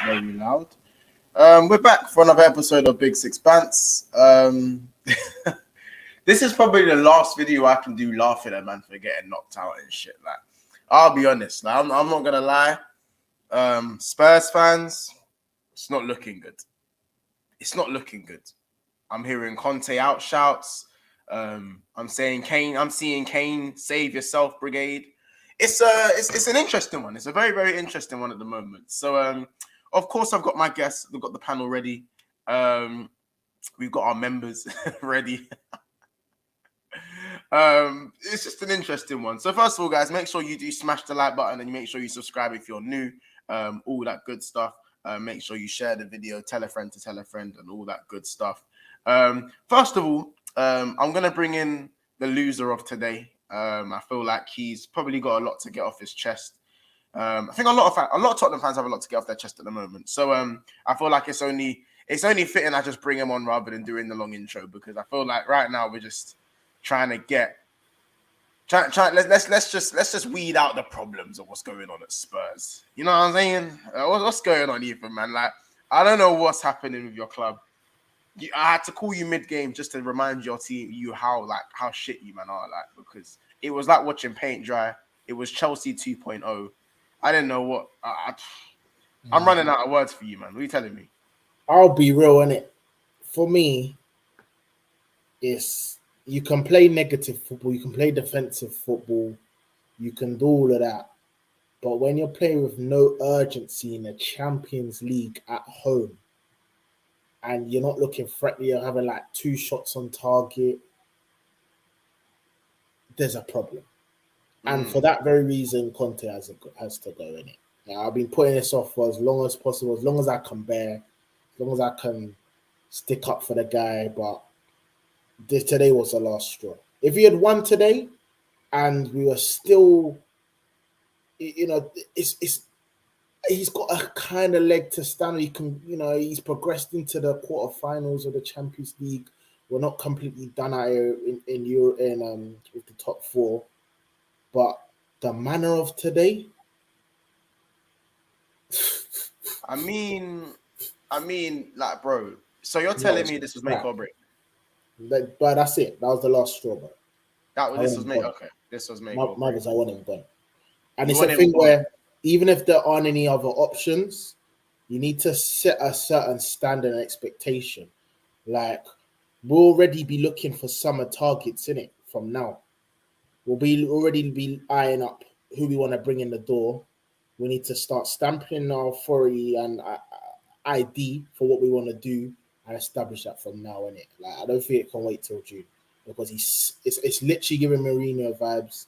very loud. We're back for another episode of Big Six Bants. This is probably the last video I can do laughing at man for getting knocked out and shit. Like, I'll be honest. Like, I'm not gonna lie. Spurs fans, it's not looking good. It's not looking good. I'm hearing Conte outshouts. I'm saying Kane. I'm seeing Kane save yourself brigade. It's an interesting one. It's a very, very interesting one at the moment. So of course I've got my guests. We've got the panel ready. We've got our members ready. It's just an interesting one. So first of all, guys, make sure you do smash the like button and you make sure you subscribe if you're new. All that good stuff. Make sure you share the video, tell a friend to tell a friend, and all that good stuff. First of all, I'm gonna bring in the loser of today. I feel like he's probably got a lot to get off his chest. I think a lot of Tottenham fans have a lot to get off their chest at the moment. So I feel like it's only fitting I just bring him on rather than doing the long intro, because I feel like right now we're just trying to get let's just weed out the problems of what's going on at Spurs. You know what I'm saying? What's going on, Ethan, man? Like, I don't know what's happening with your club. I had to call you mid-game just to remind your team how shit you man are, like, because it was like watching paint dry. It was Chelsea 2.0. I didn't know what. I'm running out of words for you, man. What are you telling me? I'll be real, innit? For me, it's you can play negative football, you can play defensive football, you can do all of that. But when you're playing with no urgency in the Champions League at home, and you're not looking threatening, you're having like 2 shots on target, there's a problem. And for that very reason, Conte has to go in it. Now, I've been putting this off for as long as possible, as long as I can bear, as long as I can stick up for the guy. But today was the last straw. If he had won today and we were still, he's got a kind of leg to stand. He can, he's progressed into the quarterfinals of the Champions League. We're not completely done out here in Europe with the top 4, but the manner of today. I mean, like, bro. So you're telling me this was make or break? But that's it. That was the last straw, bro. This was made. Okay, this was made. Mothers, I want him gone. And it's a thing where even if there aren't any other options, you need to set a certain standard and expectation. Like, we'll already be looking for summer targets in it from now. We'll already be eyeing up who we want to bring in the door. We need to start stamping our authority and ID for what we want to do and establish that from now, innit? Like, I don't think it can wait till June, because it's literally giving Mourinho vibes.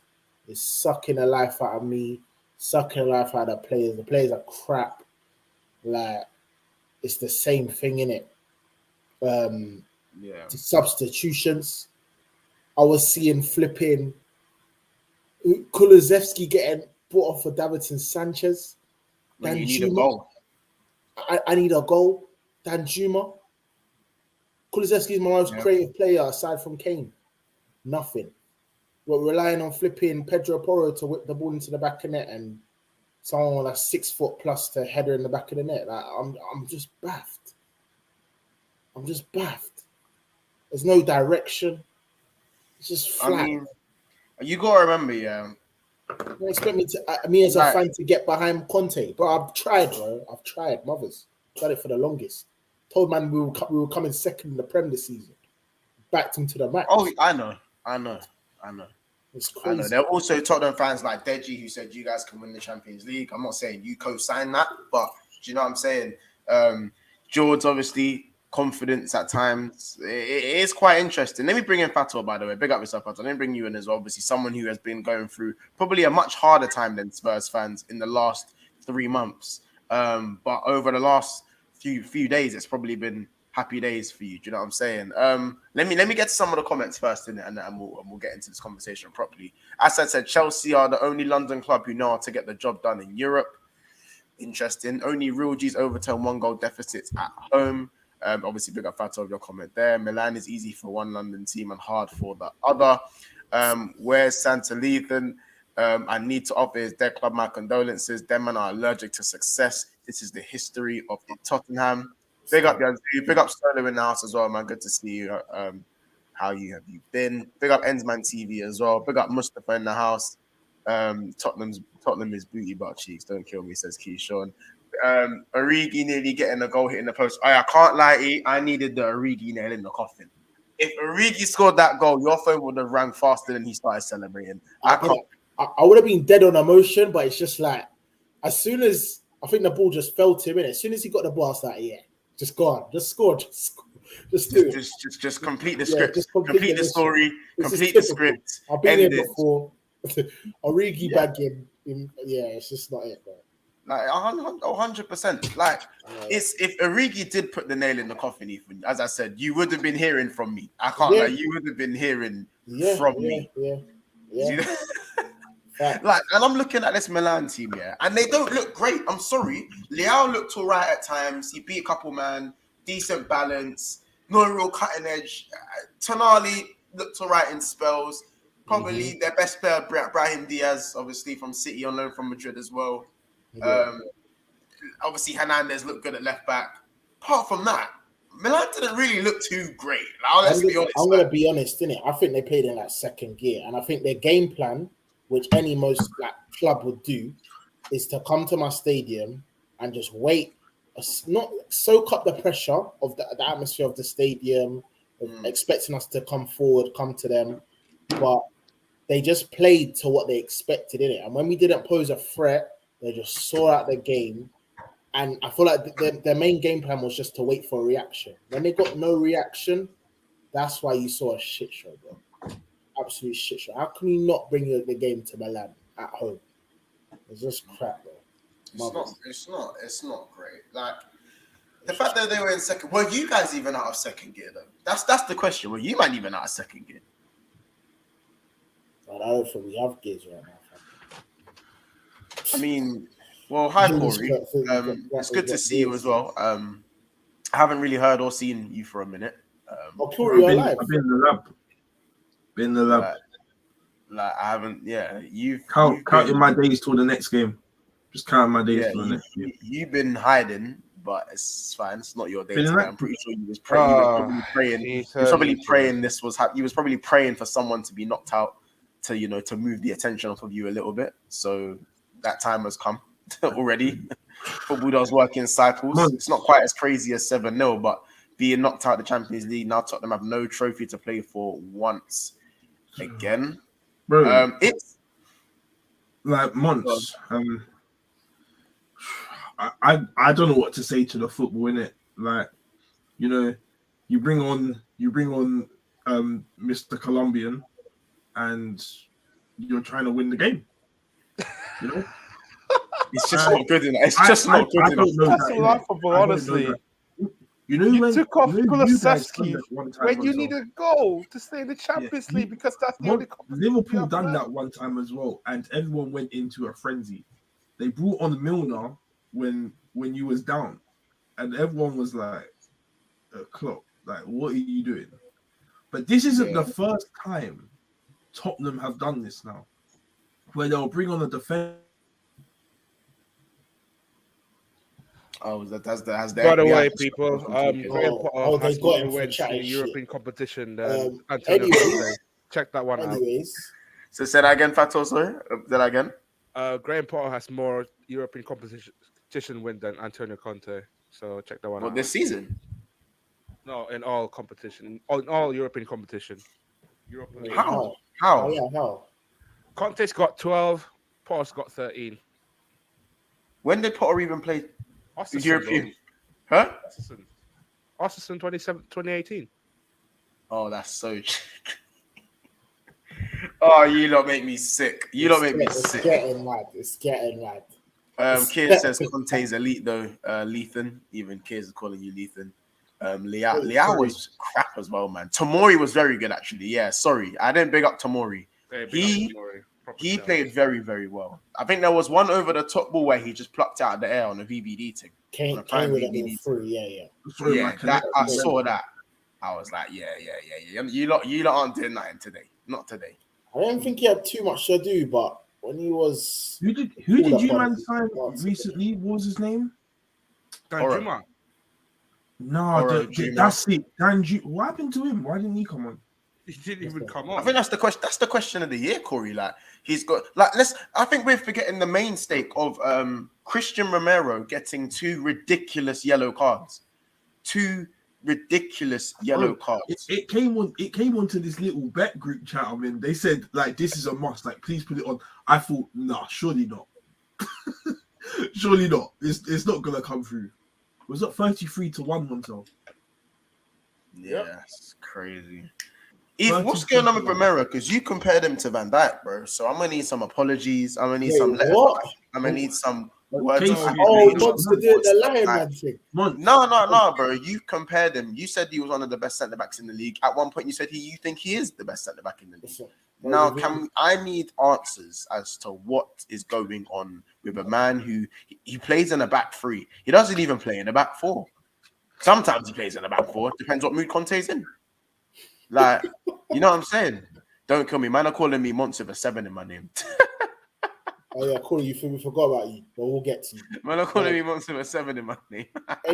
It's sucking the life out of me, sucking the life out of the players. The players are crap. Like, it's the same thing, innit? The substitutions. I was seeing flipping Kulusevski getting brought off for Davinson Sanchez. When you need a goal. I need a goal. Danjuma. Kulusevski is my most creative player aside from Kane. Nothing. We're relying on flipping Pedro Porro to whip the ball into the back of the net and someone that's 6 foot plus to header in the back of the net. Like, I'm just baffed. There's no direction. It's just flat. I mean, you gotta remember, You expect me as a fan to get behind Conte, but I've tried, bro. I've tried, mothers. Done it for the longest. Told man we were coming second in the Prem this season. Backed him to the match. Oh, I know. It's crazy. I know. There are also Tottenham fans like Deji who said you guys can win the Champions League. I'm not saying you co-sign that, but do you know what I'm saying? George, obviously, confidence at times. It is quite interesting. Let me bring in Fato, by the way. Big up yourself, Fato. Let me bring you in as well. Obviously, someone who has been going through probably a much harder time than Spurs fans in the last 3 months. But over the last few days, it's probably been happy days for you. Do you know what I'm saying? Let me get to some of the comments first, and we'll get into this conversation properly. As I said, Chelsea are the only London club who know how to get the job done in Europe. Interesting. Only real G's overturn 1-goal deficits at home. Obviously, big up Fato of your comment there. Milan is easy for one London team and hard for the other. Where's Santa Lethan? I need to offer their club my condolences. Them men are allergic to success. This is the history of Tottenham. Big up, guys. Big up Sterling in the house as well, man. Good to see you. How you been? Big up Ensman TV as well. Big up Mustafa in the house. Tottenham is booty butt cheeks. Don't kill me, says Keyshawn. Origi nearly getting a goal hitting the post. I can't lie, I needed the Origi nail in the coffin. If Origi scored that goal, your phone would have rang faster than he started celebrating. I would have been dead on emotion, but it's just like as soon as I think the ball just fell to him in. As soon as he got the ball, I was like, yeah, just go on, just score, just do it. Just complete the script, just complete the story, complete the script. I've been here before. Origi bagging, it's just not it, bro. Like 100%. Like it's if Origi did put the nail in the coffin, Ethan, as I said, you would have been hearing from me. I can't lie, you would have been hearing from me. Like, and I'm looking at this Milan team, and they don't look great. I'm sorry. Leao looked all right at times. He beat a couple man, decent balance, no real cutting edge. Tonali looked all right in spells. Probably their best player, Brahim Diaz, obviously from City on loan from Madrid as well. Obviously Hernandez looked good at left back. Apart from that, Milan didn't really look too great. Now, let's be honest. I'm going to be honest, innit? I think they played in like second gear, and I think their game plan, which any most like club would do, is to come to my stadium and just wait, not soak up the pressure of the atmosphere of the stadium, expecting us to come forward, come to them, but they just played to what they expected in it. And when we didn't pose a threat, they just saw out the game. And I feel like their main game plan was just to wait for a reaction. When they got no reaction, that's why you saw a shit show, bro. Absolute shit show. How can you not bring the game to Milan at home? It's just crap, bro. It's not great. Like the fact that they were in second. Were you guys even out of second gear though? That's the question. Were you man even out of second gear? I don't think we have gears right now. I mean, well, hi Corey. It's good to see you as well. I haven't really heard or seen you for a minute. Corey, you're alive. I've been in the lab. Been in the lab. Like I haven't. Yeah, you've counting my days till the next game. Just counting my days till the next game. You've been hiding, but it's fine. It's not your day today. I'm pretty sure you was praying. He was probably praying. This was. He was probably praying for someone to be knocked out to move the attention off of you a little bit. So that time has come already. Football does work in cycles. It's not quite as crazy as 7-0, but being knocked out of the Champions League, now Tottenham have no trophy to play for once again. Bro, it's like months. I don't know what to say to the football, innit? Like, you bring on Mr. Colombian and you're trying to win the game. It's just not good enough. It's just not good enough. That's laughable, honestly. You took off Kulusevski when you need a goal to stay in the Champions League because that's the only Liverpool done that one time as well, and everyone went into a frenzy. They brought on Milner when you was down, and everyone was like, "Klopp, like, what are you doing?" But this isn't the first time Tottenham have done this now, where they'll bring on a defense. Oh, that's by the way, people. They got him went to the European competition. Check that one out. So say that again, Fato. Sorry, say that again. Graham Potter has more European competition win than Antonio Conte. So check that one out. This season? No, in all competition, in all European competition. How? How? Conte's got 12. Potter's got 13. When did Potter even play? European, huh? Austin 2018. Oh, that's so. Oh, you lot make me sick. It's getting mad. Keir says Conte's elite though. Lethan, even Keir's calling you Lethan. Leao was crap as well, man. Tomori was very good actually. Yeah, sorry, I didn't big up Tomori. He played very, very well. I think there was one over the top ball where he just plucked out of the air on a VBD thing. Came with it through, I saw that. I was like, yeah. You lot aren't doing nothing today. Not today. I don't think he had too much to do, but when he was. Who did you man sign recently? What was his name? Danjuma. No, that's it. Danjuma. What happened to him? Why didn't he come on? He didn't even come on. I think that's the question. That's the question of the year, Corey. Like he's got I think we're forgetting the main stake of Christian Romero getting 2 ridiculous yellow cards. 2 ridiculous yellow cards. It came onto this little bet group chat. I mean, they said like this is a must. Like, please put it on. I thought, nah, surely not. Surely not. It's not gonna come through. Was it 33-1 Montel? Yeah, that's crazy. Eve, what's going on with Romero? Because you compared him to Van Dijk, bro. So I'm gonna need some apologies. I'm gonna need some letters. I'm gonna need some words. He wants to do the Lion Man thing. No, bro. You compared him. You said he was one of the best centre backs in the league. At one point, you said you think he is the best centre back in the league. Now, I need answers as to what is going on with a man who he plays in a back 3. He doesn't even play in a back 4. Sometimes he plays in a back 4. Depends what mood Conte's in. Like, you know what I'm saying? Don't kill me, man. Are calling me Monts with a 7 in my name. Oh yeah, Corey, you think we forgot about you, but we'll get to you. Man, are calling me Monts with a 7 in my name.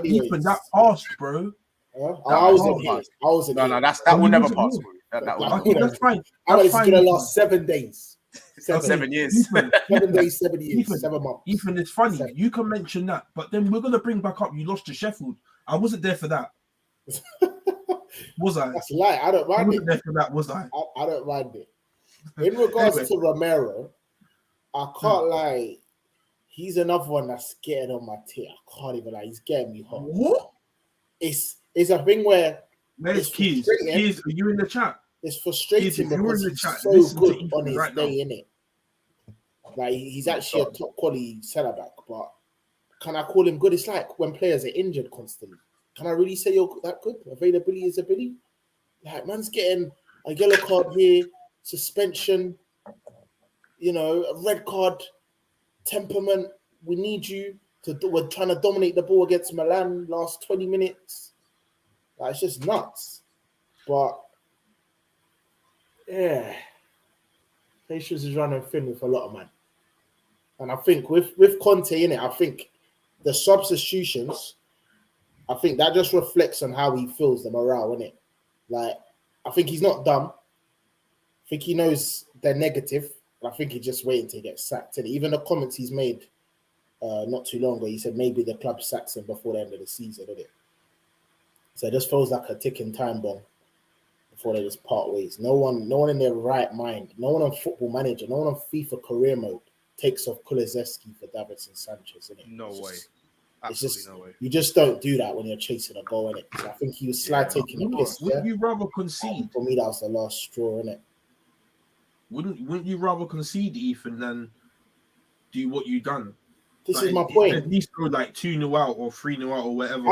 Even that passed, bro. I was in No, that will never pass. That's fine. It's gonna last 7 days. 7 years. 7 days, 7 years, 7 months. Ethan, it's funny. You can mention that, but then we're gonna bring back up you lost to Sheffield. I wasn't there for that. Was I? That's a lie. I don't mind it. I wasn't there for that, was I? I don't mind it. In regards to Romero, I can't lie. He's another one that's getting on my tit. I can't even lie. He's getting me hot. What? It's a thing where. Where's Keys? Keys, are you in the chat? It's frustrating because he's so good on his day, innit? Like, he's actually a top quality centre back, but can I call him good? It's like when players are injured constantly. Can I really say you're that good? Availability is ability. Like, man's getting a yellow card here, suspension, a red card, temperament. We need you we're trying to dominate the ball against Milan last 20 minutes. Like, it's just nuts. But yeah, patience is running thin with a lot of man. And I think with Conte in it, I think the substitutions, I think that just reflects on how he feels, the morale, innit? Like, I think he's not dumb. I think he knows they're negative. And I think he's just waiting to get sacked. And even the comments he's made not too long ago, he said maybe the club sacks him before the end of the season, innit? So it just feels like a ticking time bomb before they just part ways. No one in their right mind, no one on Football Manager, no one on FIFA career mode takes off Kulusevski for Davinson Sanchez, innit? No way. Absolutely no way. You just don't do that when you're chasing a goal, innit? So I think he was taking a piss. Wouldn't you rather concede? For me, that was the last straw, innit? Wouldn't you rather concede, Ethan, than do what you done? This is my point. At least go like 2-0 out or 3-0 out or whatever.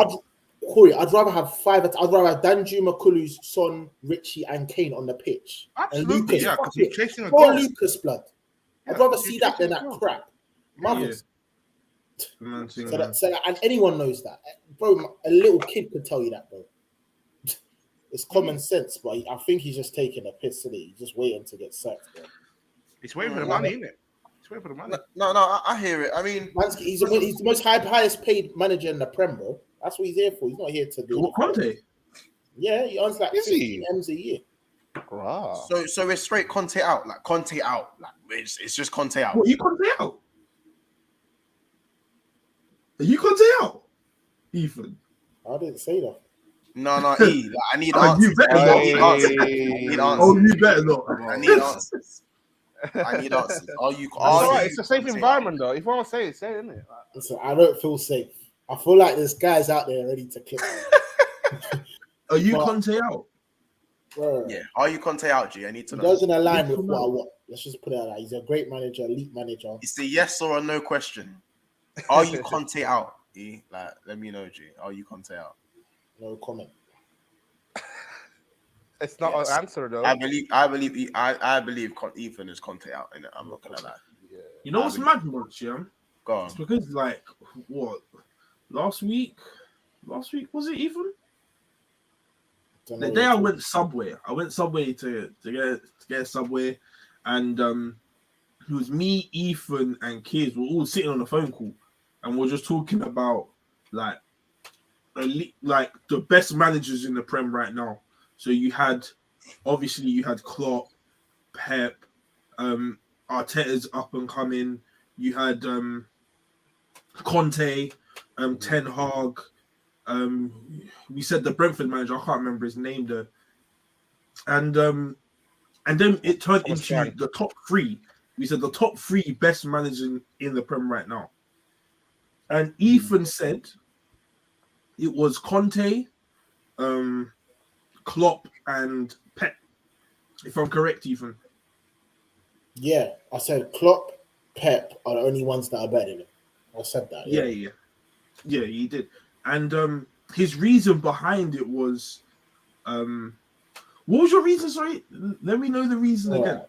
Corey, I'd rather have 5. I'd rather have Danjuma, Kulus, Son, Richie, and Kane on the pitch. Absolutely, yeah, because he's chasing a goal. Lucas, blood. I'd rather see that than that crap. Mothers. Yeah. So and anyone knows that, bro. A little kid could tell you that, bro. It's common sense, but I think he's just taking a piss today. He's just waiting to get sacked, bro. He's waiting for the money, isn't it? He's waiting for the money. No, I hear it. I mean, he's the most highest paid manager in the Prem, bro. That's what he's here for. He's not here to do. What Conte? Yeah, he earns like 50 M's a year. Wow. So it's straight Conte out, like Conte out, like it's just Conte out. What, you Conte out? Are you Conte out, Ethan? I didn't say that. No, E. Like, I need answers. You better not. I need answers. Oh, you better not. I need answers. I need answers. It's a safe environment, though. If you want to say it, say it, isn't it? Listen, I don't feel safe. I feel like there's guys out there ready to click. Are you Conte out? Bro, yeah. Are you Conte out, G? I need to know. He doesn't align with what I want. Let's just put it like that. He's a great manager, elite manager. It's a yes or a no question. Are you Conte out? E? Like, let me know, G. Are you Conte out? No comment. It's not an answer, though. I believe Ethan is Conte out, and I'm not gonna lie. Yeah. You know what's mad, yeah? Go on. It's because, like, what? Last week was it Ethan? The day I went Subway. I went Subway to get Subway, and it was me, Ethan, and Kids were all sitting on a phone call, and we're just talking about like the best managers in the Prem right now. So you had Klopp, Pep, Arteta's up and coming. You had Conte, Ten Hag. We said the Brentford manager. I can't remember his name though. And then it turned into the top three. We said the top three best managers in the Prem right now. And Ethan said it was Conte, Klopp, and Pep. If I'm correct, Ethan. Yeah, I said Klopp, Pep are the only ones that are better than him. I said that. Yeah, he did. And his reason behind it was, what was your reason? Sorry, let me know the reason again.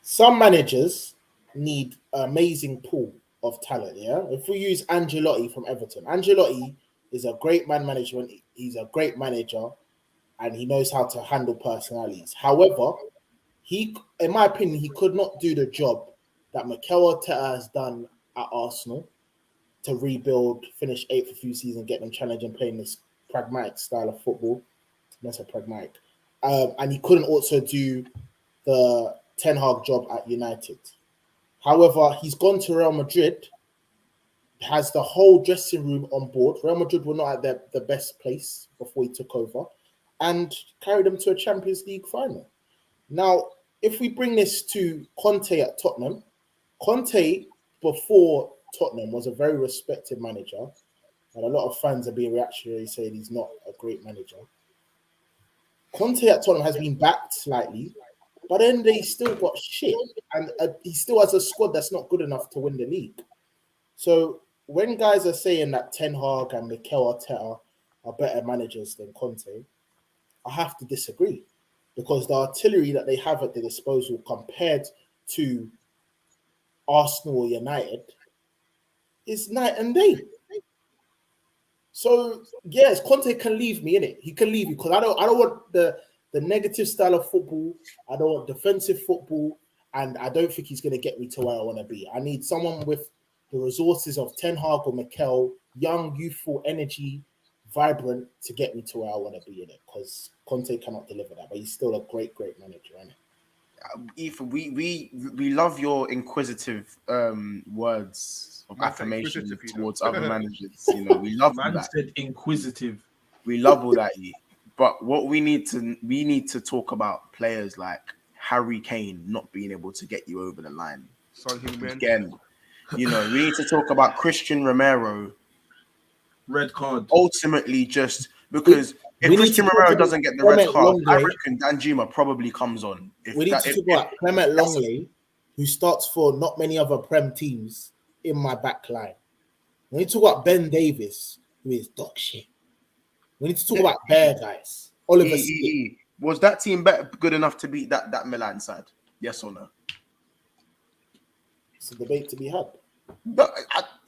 Some managers need an amazing pool of talent. Yeah, if we use Ancelotti from Everton, Ancelotti is a great management. He's a great manager, and he knows how to handle personalities. However, in my opinion, he could not do the job that Mikel Arteta has done at Arsenal to rebuild, finish 8th a few seasons, get them challenging, playing this pragmatic style of football. That's a pragmatic. And he couldn't also do the Ten Hag job at United. However, he's gone to Real Madrid, has the whole dressing room on board. Real Madrid were not at the best place before he took over, and carried them to a Champions League final. Now, if we bring this to Conte at Tottenham, Conte before Tottenham was a very respected manager, and a lot of fans are being reactionary saying he's not a great manager. Conte at Tottenham has been backed slightly, but then they still got shit, and he still has a squad that's not good enough to win the league. So when guys are saying that Ten Hag and Mikel Arteta are better managers than Conte, I have to disagree, because the artillery that they have at their disposal compared to Arsenal or United is night and day. So yes, Conte can leave me in it. He can leave me because I don't want the negative style of football. I don't want defensive football, and I don't think he's going to get me to where I want to be. I need someone with the resources of Ten Hag or Mikel, young, youthful, energy, vibrant, to get me to where I want to be in it. Because Conte cannot deliver that, but he's still a great manager, isn't it? Ethan, we love your inquisitive words of affirmation towards other managers. You know, we love that. Said inquisitive. We love all that. But what we need to talk about players like Harry Kane not being able to get you over the line. Again, you know, we need to talk about Christian Romero. Red card. Ultimately, just because if Christian Romero doesn't get the red card, I reckon Danjuma probably comes on. We need to talk about Clement Longley, who starts for not many other Prem teams in my back line. We need to talk about Ben Davis, who is dog shit. We need to talk about Bear guys. Oliver Skip. Was that team good enough to beat that Milan side? Yes or no? It's a debate to be had. But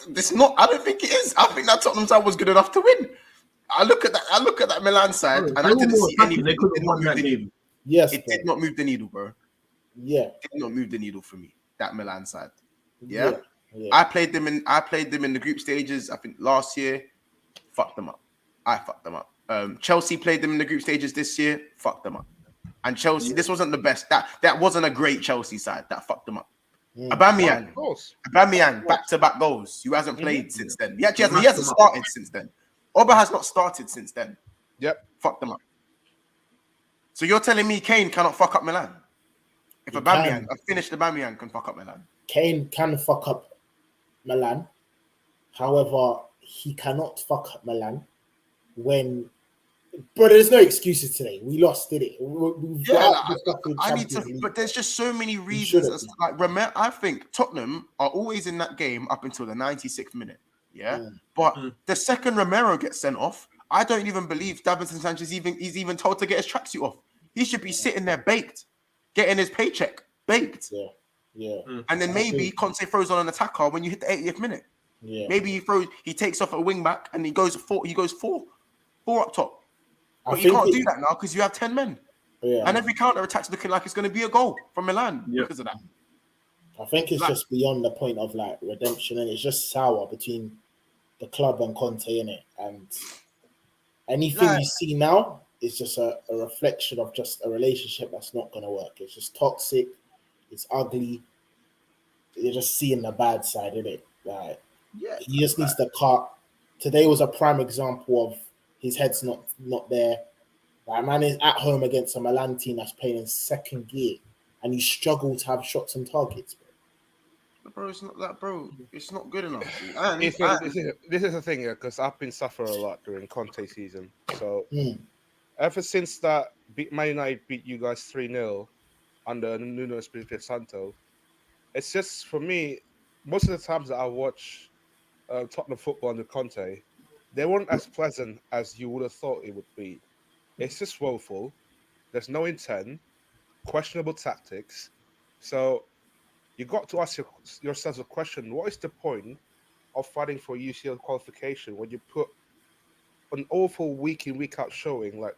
it's not. I don't think it is. I think that Tottenham side was good enough to win. I look at that Milan side, and I didn't see anything. They could have won that game. Yes, it did not move the needle, bro. Yeah, it did not move the needle for me. That Milan side. Yeah. I played them in the group stages. I think last year, fucked them up. I fucked them up. Chelsea played them in the group stages this year. Fucked them up. And Chelsea, this wasn't the best. That wasn't a great Chelsea side. That fucked them up. Aubameyang, back-to-back goals. Who hasn't played since then? He hasn't started since then. Oba has not started since then. Yep. Fuck them up. So you're telling me Kane cannot fuck up Milan? If a finished Aubameyang can fuck up Milan. Kane can fuck up Milan. However, he cannot fuck up Milan when... But there's no excuses today. We lost, did it? But there's just so many reasons. I think Tottenham are always in that game up until the 96th minute. Yeah. But the second Romero gets sent off, I don't even believe Davinson Sanchez is even told to get his tracksuit off. He should be sitting there baked, getting his paycheck baked. Yeah. And then maybe Conte throws on an attacker when you hit the 80th minute. Yeah. Maybe he takes off a wing back and he goes four up top. But you can't do that now because you have 10 men. Yeah. And every counter attack's looking like it's going to be a goal from Milan because of that. I think it's just beyond the point of like redemption, and it's just sour between the club and Conte, innit? And anything you see now is just a reflection of just a relationship that's not going to work. It's just toxic. It's ugly. You're just seeing the bad side in it. Like, he just needs to cut. Today was a prime example of his head's not there. Like, man is at home against a Milan team that's playing in second gear, and you struggle to have shots and targets. Bro, it's not that, bro. It's not good enough. This is the thing, because I've been suffering a lot during Conte season. So ever since that Man United beat you guys 3-0 under Nuno Espirito Santo, it's just, for me, most of the times that I watch Tottenham football under Conte, they weren't as pleasant as you would have thought it would be. It's just woeful. There's no intent, questionable tactics. So you got to ask yourselves a question: what is the point of fighting for UCL qualification when you put an awful week in, week out showing like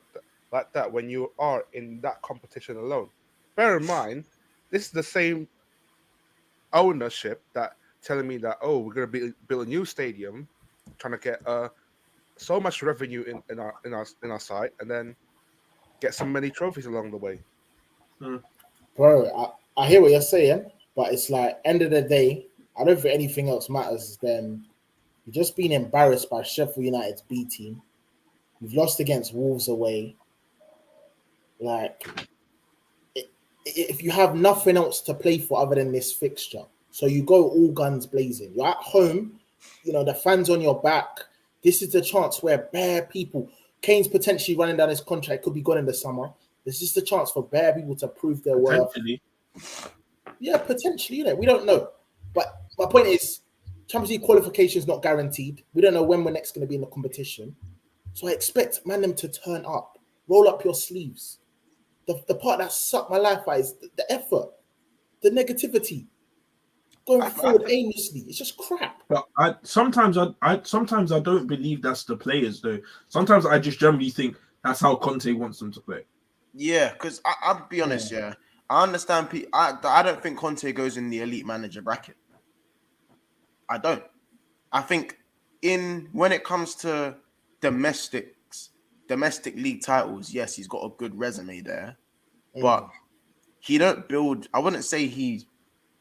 that when you are in that competition alone? Bear in mind, this is the same ownership that telling me that, oh, we're going to build a new stadium, trying to get so much revenue in our site, and then get so many trophies along the way. Bro, I hear what you're saying, but it's like, end of the day, I don't think anything else matters than you've just been embarrassed by Sheffield United's B team. You've lost against Wolves away. Like, if you have nothing else to play for other than this fixture, so you go all guns blazing. You're at home, the fans on your back. This is the chance where bare people, Kane's potentially running down his contract, could be gone in the summer. This is the chance for bare people to prove their worth. Yeah, potentially, we don't know. But my point is, Champions League qualification is not guaranteed. We don't know when we're next going to be in the competition. So I expect them to turn up, roll up your sleeves. The part that sucked my life out is the effort, the negativity, going forward aimlessly. It's just crap. But sometimes I don't believe that's the players though. Sometimes I just generally think that's how Conte wants them to play. Yeah, because I'll be honest. Yeah, I understand. I don't think Conte goes in the elite manager bracket. I don't. I think when it comes to domestic league titles, yes, he's got a good resume there, but he don't build. I wouldn't say he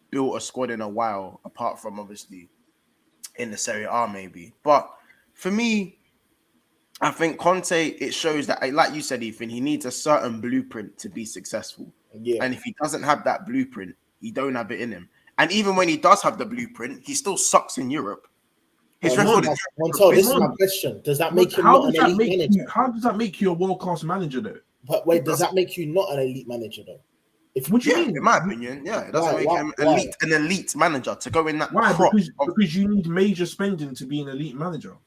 built a squad in a while, apart from obviously in the Serie A maybe. But for me, I think Conte, it shows that, like you said, Ethan, he needs a certain blueprint to be successful. Yeah. And if he doesn't have that blueprint, he don't have it in him. And even when he does have the blueprint, he still sucks in Europe. His record is... this is my question. Does that make him not an elite manager? How does that make you a world-class manager, though? But wait, does that make you not an elite manager, though? What do you mean? In my opinion, yeah. It doesn't make him an elite manager to go in that crop. Because you need major spending to be an elite manager.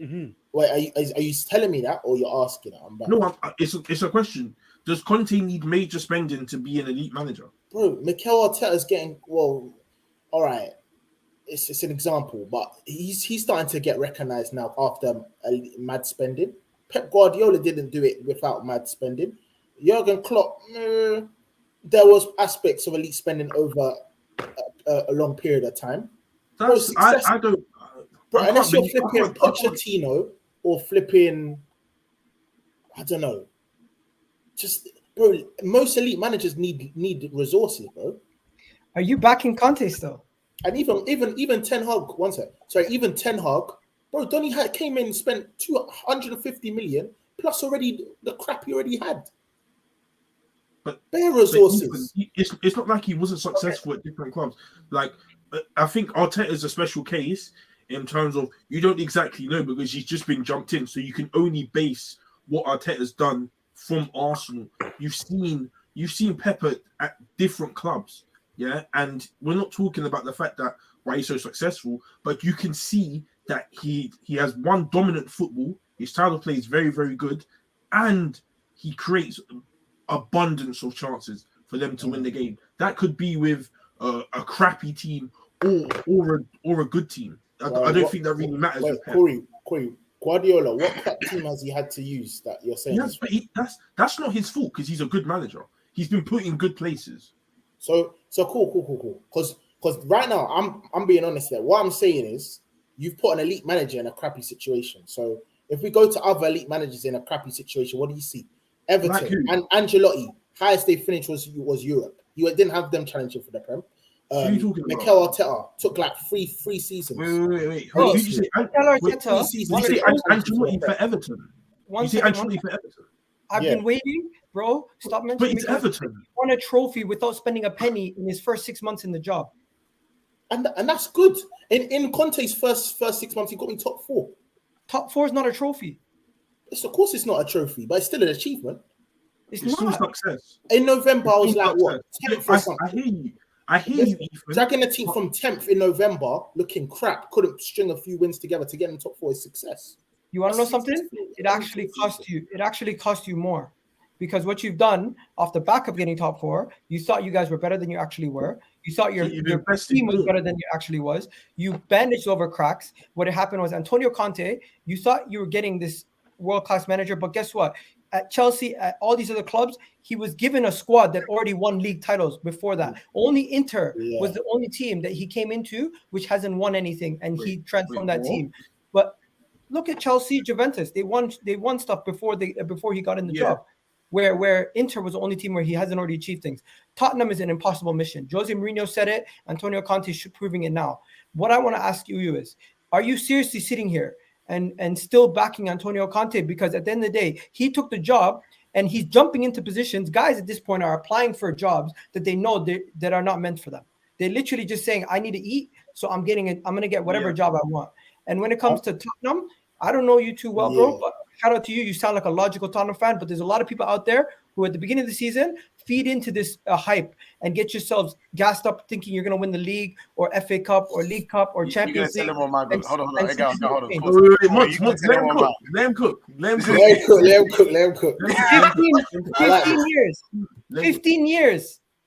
Mm-hmm. Wait, are you telling me that, or you're asking that? No, it's a question. Does Conte need major spending to be an elite manager? Bro, Mikel Arteta's getting, well, all right. It's an example, but he's starting to get recognized now after mad spending. Pep Guardiola didn't do it without mad spending. Jurgen Klopp, there was aspects of elite spending over a long period of time. I don't. Bro, unless you're flipping Pochettino or flipping, I don't know. Just, bro, most elite managers need resources, bro. Are you backing Conte still? And even Ten Hag, even Ten Hag, bro, Donny came in and spent 250 million plus already the crap he already had. But bare resources. It's not like he wasn't successful at different clubs. Like, I think Arteta is a special case in terms of you don't exactly know because he's just been jumped in, so you can only base what Arteta's done from Arsenal. You've seen Pepper at different clubs. Yeah, and we're not talking about the fact that why he's so successful, but you can see that he has one dominant football. His style of play is very, very good, and he creates abundance of chances for them to win the game. That could be with a crappy team or a good team. I don't think that really matters. Corey, Guardiola, what crap team has he had to use that you're saying? Yes, but that's not his fault because he's a good manager. He's been put in good places. So cool. Because Because right now, I'm being honest there. What I'm saying is, you've put an elite manager in a crappy situation. So if we go to other elite managers in a crappy situation, what do you see? Everton and Ancelotti, highest they finished was Europe. You didn't have them challenging for the Prem. Who are you talking about? Mikel Arteta took like three seasons. Wait. Who did you say? Arteta, Ancelotti for Everton. You say Ancelotti for Everton? I've been waiting, bro. Stop mentioning. But it's Everton. He won a trophy without spending a penny in his first 6 months in the job. And that's good. In Conte's first 6 months, he got me top 4. Top 4 is not a trophy. Of course, it's not a trophy, but it's still an achievement. It's still not success. In November, I was like, what? 10th or something. I hear you, Ethan. Dragging the team from 10th in November, looking crap, couldn't string a few wins together to get in the top 4 is success. You want to know something? It actually cost you. It actually cost you more, because what you've done off the back of getting top 4, you thought you guys were better than you actually were. You thought your team was better than you actually was. You bandaged over cracks. What happened was Antonio Conte. You thought you were getting this world-class manager, but guess what? At Chelsea, at all these other clubs, he was given a squad that already won league titles before that. Only Inter was the only team that he came into which hasn't won anything, and he transformed that team. But look at Chelsea, Juventus. They won stuff before he got in the job. Where Inter was the only team where he hasn't already achieved things. Tottenham is an impossible mission. Jose Mourinho said it. Antonio Conte is proving it now. What I want to ask you is, are you seriously sitting here and still backing Antonio Conte? Because at the end of the day, he took the job and he's jumping into positions. Guys at this point are applying for jobs that they know that are not meant for them. They're literally just saying, I need to eat, so I'm going to get whatever job I want. And when it comes to Tottenham, I don't know you too well, bro, but shout out to you. You sound like a logical Tottenham fan, but there's a lot of people out there who at the beginning of the season feed into this hype and get yourselves gassed up thinking you're going to win the league or FA Cup or League Cup or Champions League. Hold on. Let him cook.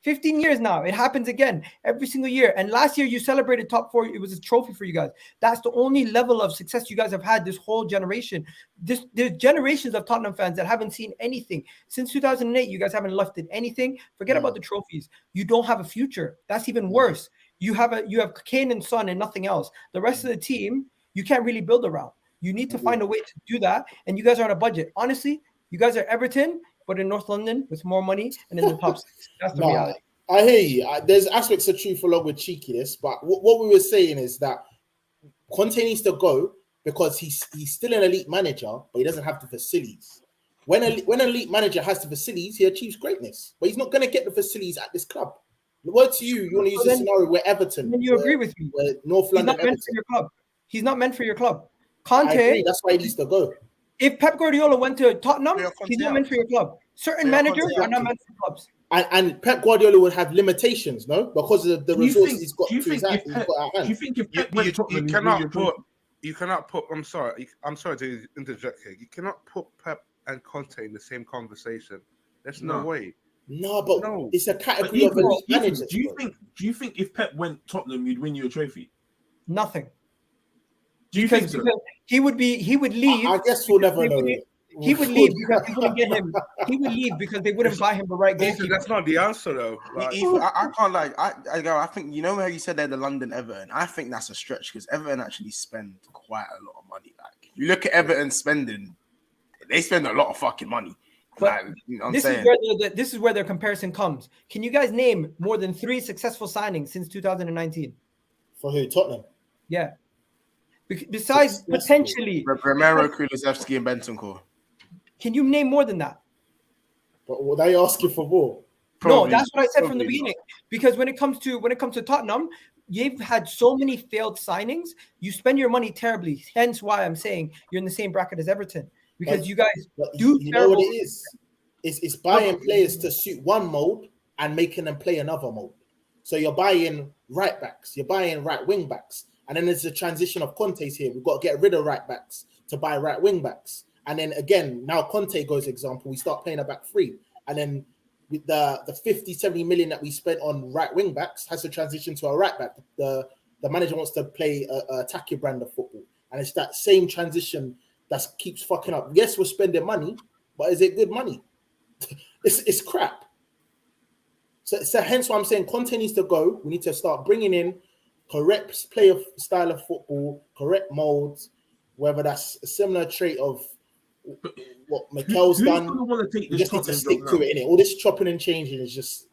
15 years now. It happens again every single year. And last year you celebrated top 4. It was a trophy for you guys. That's the only level of success you guys have had this whole generation. There's generations of Tottenham fans that haven't seen anything. Since 2008, you guys haven't lifted anything. Forget about the trophies. You don't have a future. That's even worse. You have Kane and Son and nothing else. The rest of the team, you can't really build around. You need to find a way to do that. And you guys are on a budget. Honestly, you guys are Everton, but in North London with more money and in the top 6. That's the reality. I hear you. There's aspects of truth along with cheekiness, but what we were saying is that Conte needs to go because he's still an elite manager, but he doesn't have the facilities. When an elite manager has the facilities, he achieves greatness, but he's not going to get the facilities at this club. The word to you want to use this scenario where Everton. Then you agree with me. Where North London. He's not meant for your club. He's not meant for your club. Conte. I agree. That's why he needs to go. If Pep Guardiola went to Tottenham, he's not meant for your club. Certain managers are not meant for clubs. And Pep Guardiola would have limitations, no? Because of the resources he's got to his hand. Do you think if Pep you cannot put I'm sorry to interject here. You cannot put Pep and Conte in the same conversation. There's no way. No, but it's a category of elite managers. Do you think if Pep went Tottenham, you'd win you a trophy? Nothing. Do you think so? He would leave. I guess we'll never know. He would leave because they wouldn't get him. He would leave because they wouldn't buy him the right goalkeeper. That's not the answer, though. Like, I can't I think you know how you said they're the London Everton. I think that's a stretch because Everton actually spend quite a lot of money. Like you look at Everton spending, they spend a lot of fucking money. But you know this is where their comparison comes. Can you guys name more than 3 successful signings since 2019? For who? Tottenham. Yeah. Besides potentially Romero, Kulusevski, and Bentancur. Can you name more than that? But were they asking for more? Probably, no, that's what I said from the beginning. Because when it comes to Tottenham, you've had so many failed signings. You spend your money terribly. Hence why I'm saying you're in the same bracket as Everton. Because you guys do. You know what it is? It's buying players to suit one mold and making them play another mold. So you're buying right backs, you're buying right wing backs, and then there's a transition of Conte's here. We've got to get rid of right backs to buy right wing backs. And then again, now Conte goes example, we start playing a back 3. And then with the 50, 70 million that we spent on right wing backs has to transition to a right back. The manager wants to play a attacking brand of football. And it's that same transition that keeps fucking up. Yes, we're spending money, but is it good money? It's crap. So hence why I'm saying Conte needs to go. We need to start bringing in correct player style of football, correct molds, whether that's a similar trait of what Mikel's done. Who's going to want to take We this just need to Tottenham stick job to now? it, innit? All this chopping and changing is just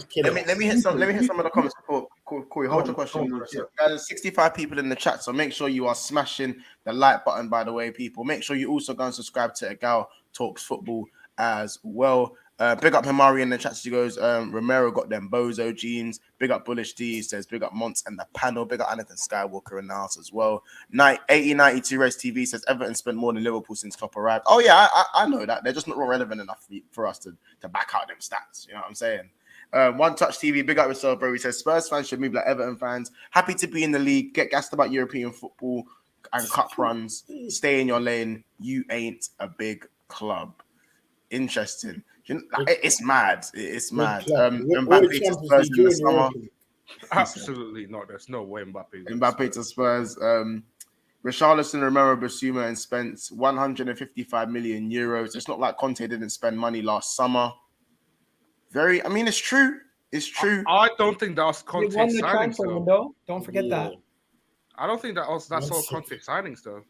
killing. Let me hit some of the comments before Corey. Hold your question. Yeah. There's 65 people in the chat, so make sure you are smashing the like button. By the way, people, make sure you also go and subscribe to Gal Talks Football as well. Big up Himari in the chat. She goes, Romero got them bozo jeans. Big up Bullish D says, big up Monts and the panel. Big up Anakin Skywalker in the house as well. 8092 Res TV says Everton spent more than Liverpool since Klopp arrived. Oh yeah, I know that. They're just not relevant enough for us to back out them stats. You know what I'm saying? One Touch TV, big up yourself, bro. He says Spurs fans should move like Everton fans. Happy to be in the league. Get gassed about European football and cup runs. Stay in your lane. You ain't a big club. Interesting. It's mad. It's mad. Mbappe to Spurs in the summer. Absolutely not. There's no way Mbappe to Spurs. Richarlison, Romero, Basuma, and spent 155 million euros. It's not like Conte didn't spend money last summer. It's true. It's true. I don't think that was Conte won the signings, transfer though. window. Don't forget that. I don't think that's all Conte signings, though.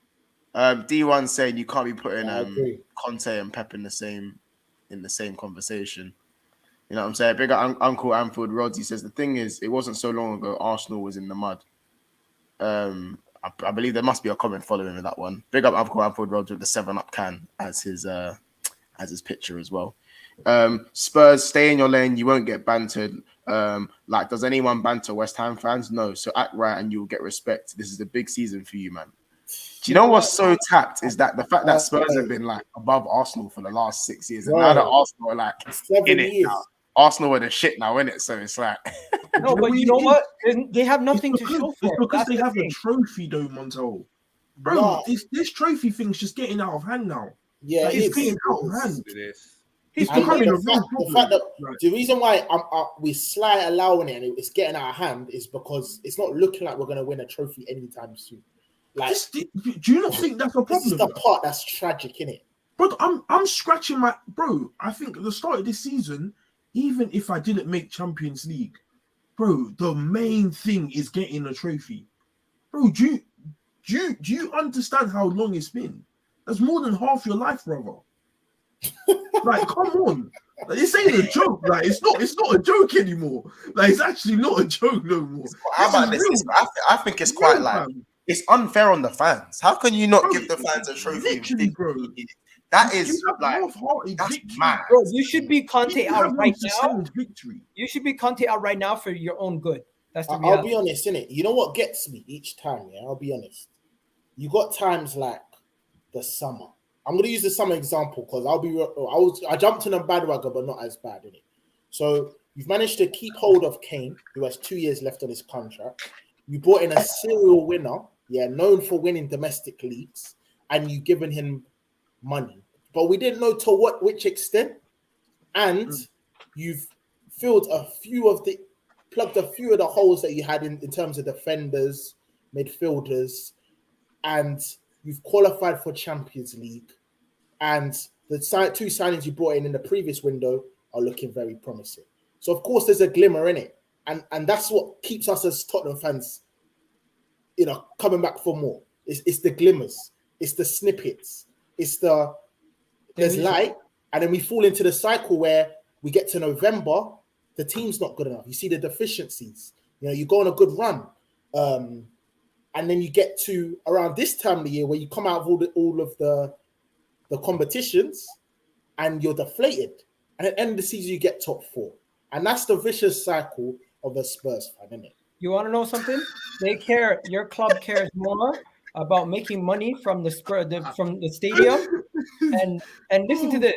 D1 saying you can't be putting Conte and Pep in the same conversation. You know what I'm saying? Big up Uncle Anfield Rods. He says the thing is, it wasn't so long ago Arsenal was in the mud. I believe there must be a comment following with that one. Big up Uncle Anfield Rods with the 7-Up can as his picture as well. Spurs, stay in your lane. You won't get bantered. Does anyone banter West Ham fans? No. So act right and you'll get respect. This is a big season for you, man. Do you know what's so tapped is that the fact that Spurs have been like above Arsenal for the last 6 years, and now that Arsenal are like in it now. Arsenal are the shit now, innit? So it's like no, but you know what? They have nothing to show for. It's because they have a trophy, though, Montel. Bro, this trophy thing's just getting out of hand now. Yeah, it's getting out of hand. It is. It's becoming the fact that the reason why we slight allowing it and it's getting out of hand is because it's not looking like we're going to win a trophy anytime soon. Like, do you not think that's a problem? This is the part that's tragic, innit? But I'm scratching my bro. I think at the start of this season, even if I didn't make Champions League, bro, the main thing is getting a trophy. Bro, do you understand how long it's been? That's more than half your life, brother. Like, come on. Like, this ain't a joke. Like, it's not a joke anymore. Like, it's actually not a joke no more. How about this? I think it's quite like it's unfair on the fans. How can you not give the fans a trophy? Bro. That is like that's mad. Bro, you should be Conte out right now. Victory. You should be Conte out right now for your own good. That's the reality. I'll be honest, innit? You know what gets me each time, yeah? I'll be honest. You got times like the summer. I'm going to use the summer example because I jumped in a bandwagon, but not as bad, innit? So you've managed to keep hold of Kane, who has 2 years left on his contract. You brought in a serial winner, known for winning domestic leagues, and you've given him money. But we didn't know to which extent. And you've plugged a few of the holes that you had in terms of defenders, midfielders, and you've qualified for Champions League. And the two signings you brought in the previous window are looking very promising. So, of course, there's a glimmer in it. And that's what keeps us as Tottenham fans, coming back for more. It's the glimmers. It's the snippets. There's light. And then we fall into the cycle where we get to November, the team's not good enough. You see the deficiencies. You go on a good run. And then you get to around this time of the year where you come out of all of the competitions and you're deflated. And at the end of the season, you get top 4. And that's the vicious cycle of a Spurs fan, isn't it? You want to know something? Your club cares more about making money from from the stadium. And listen to this.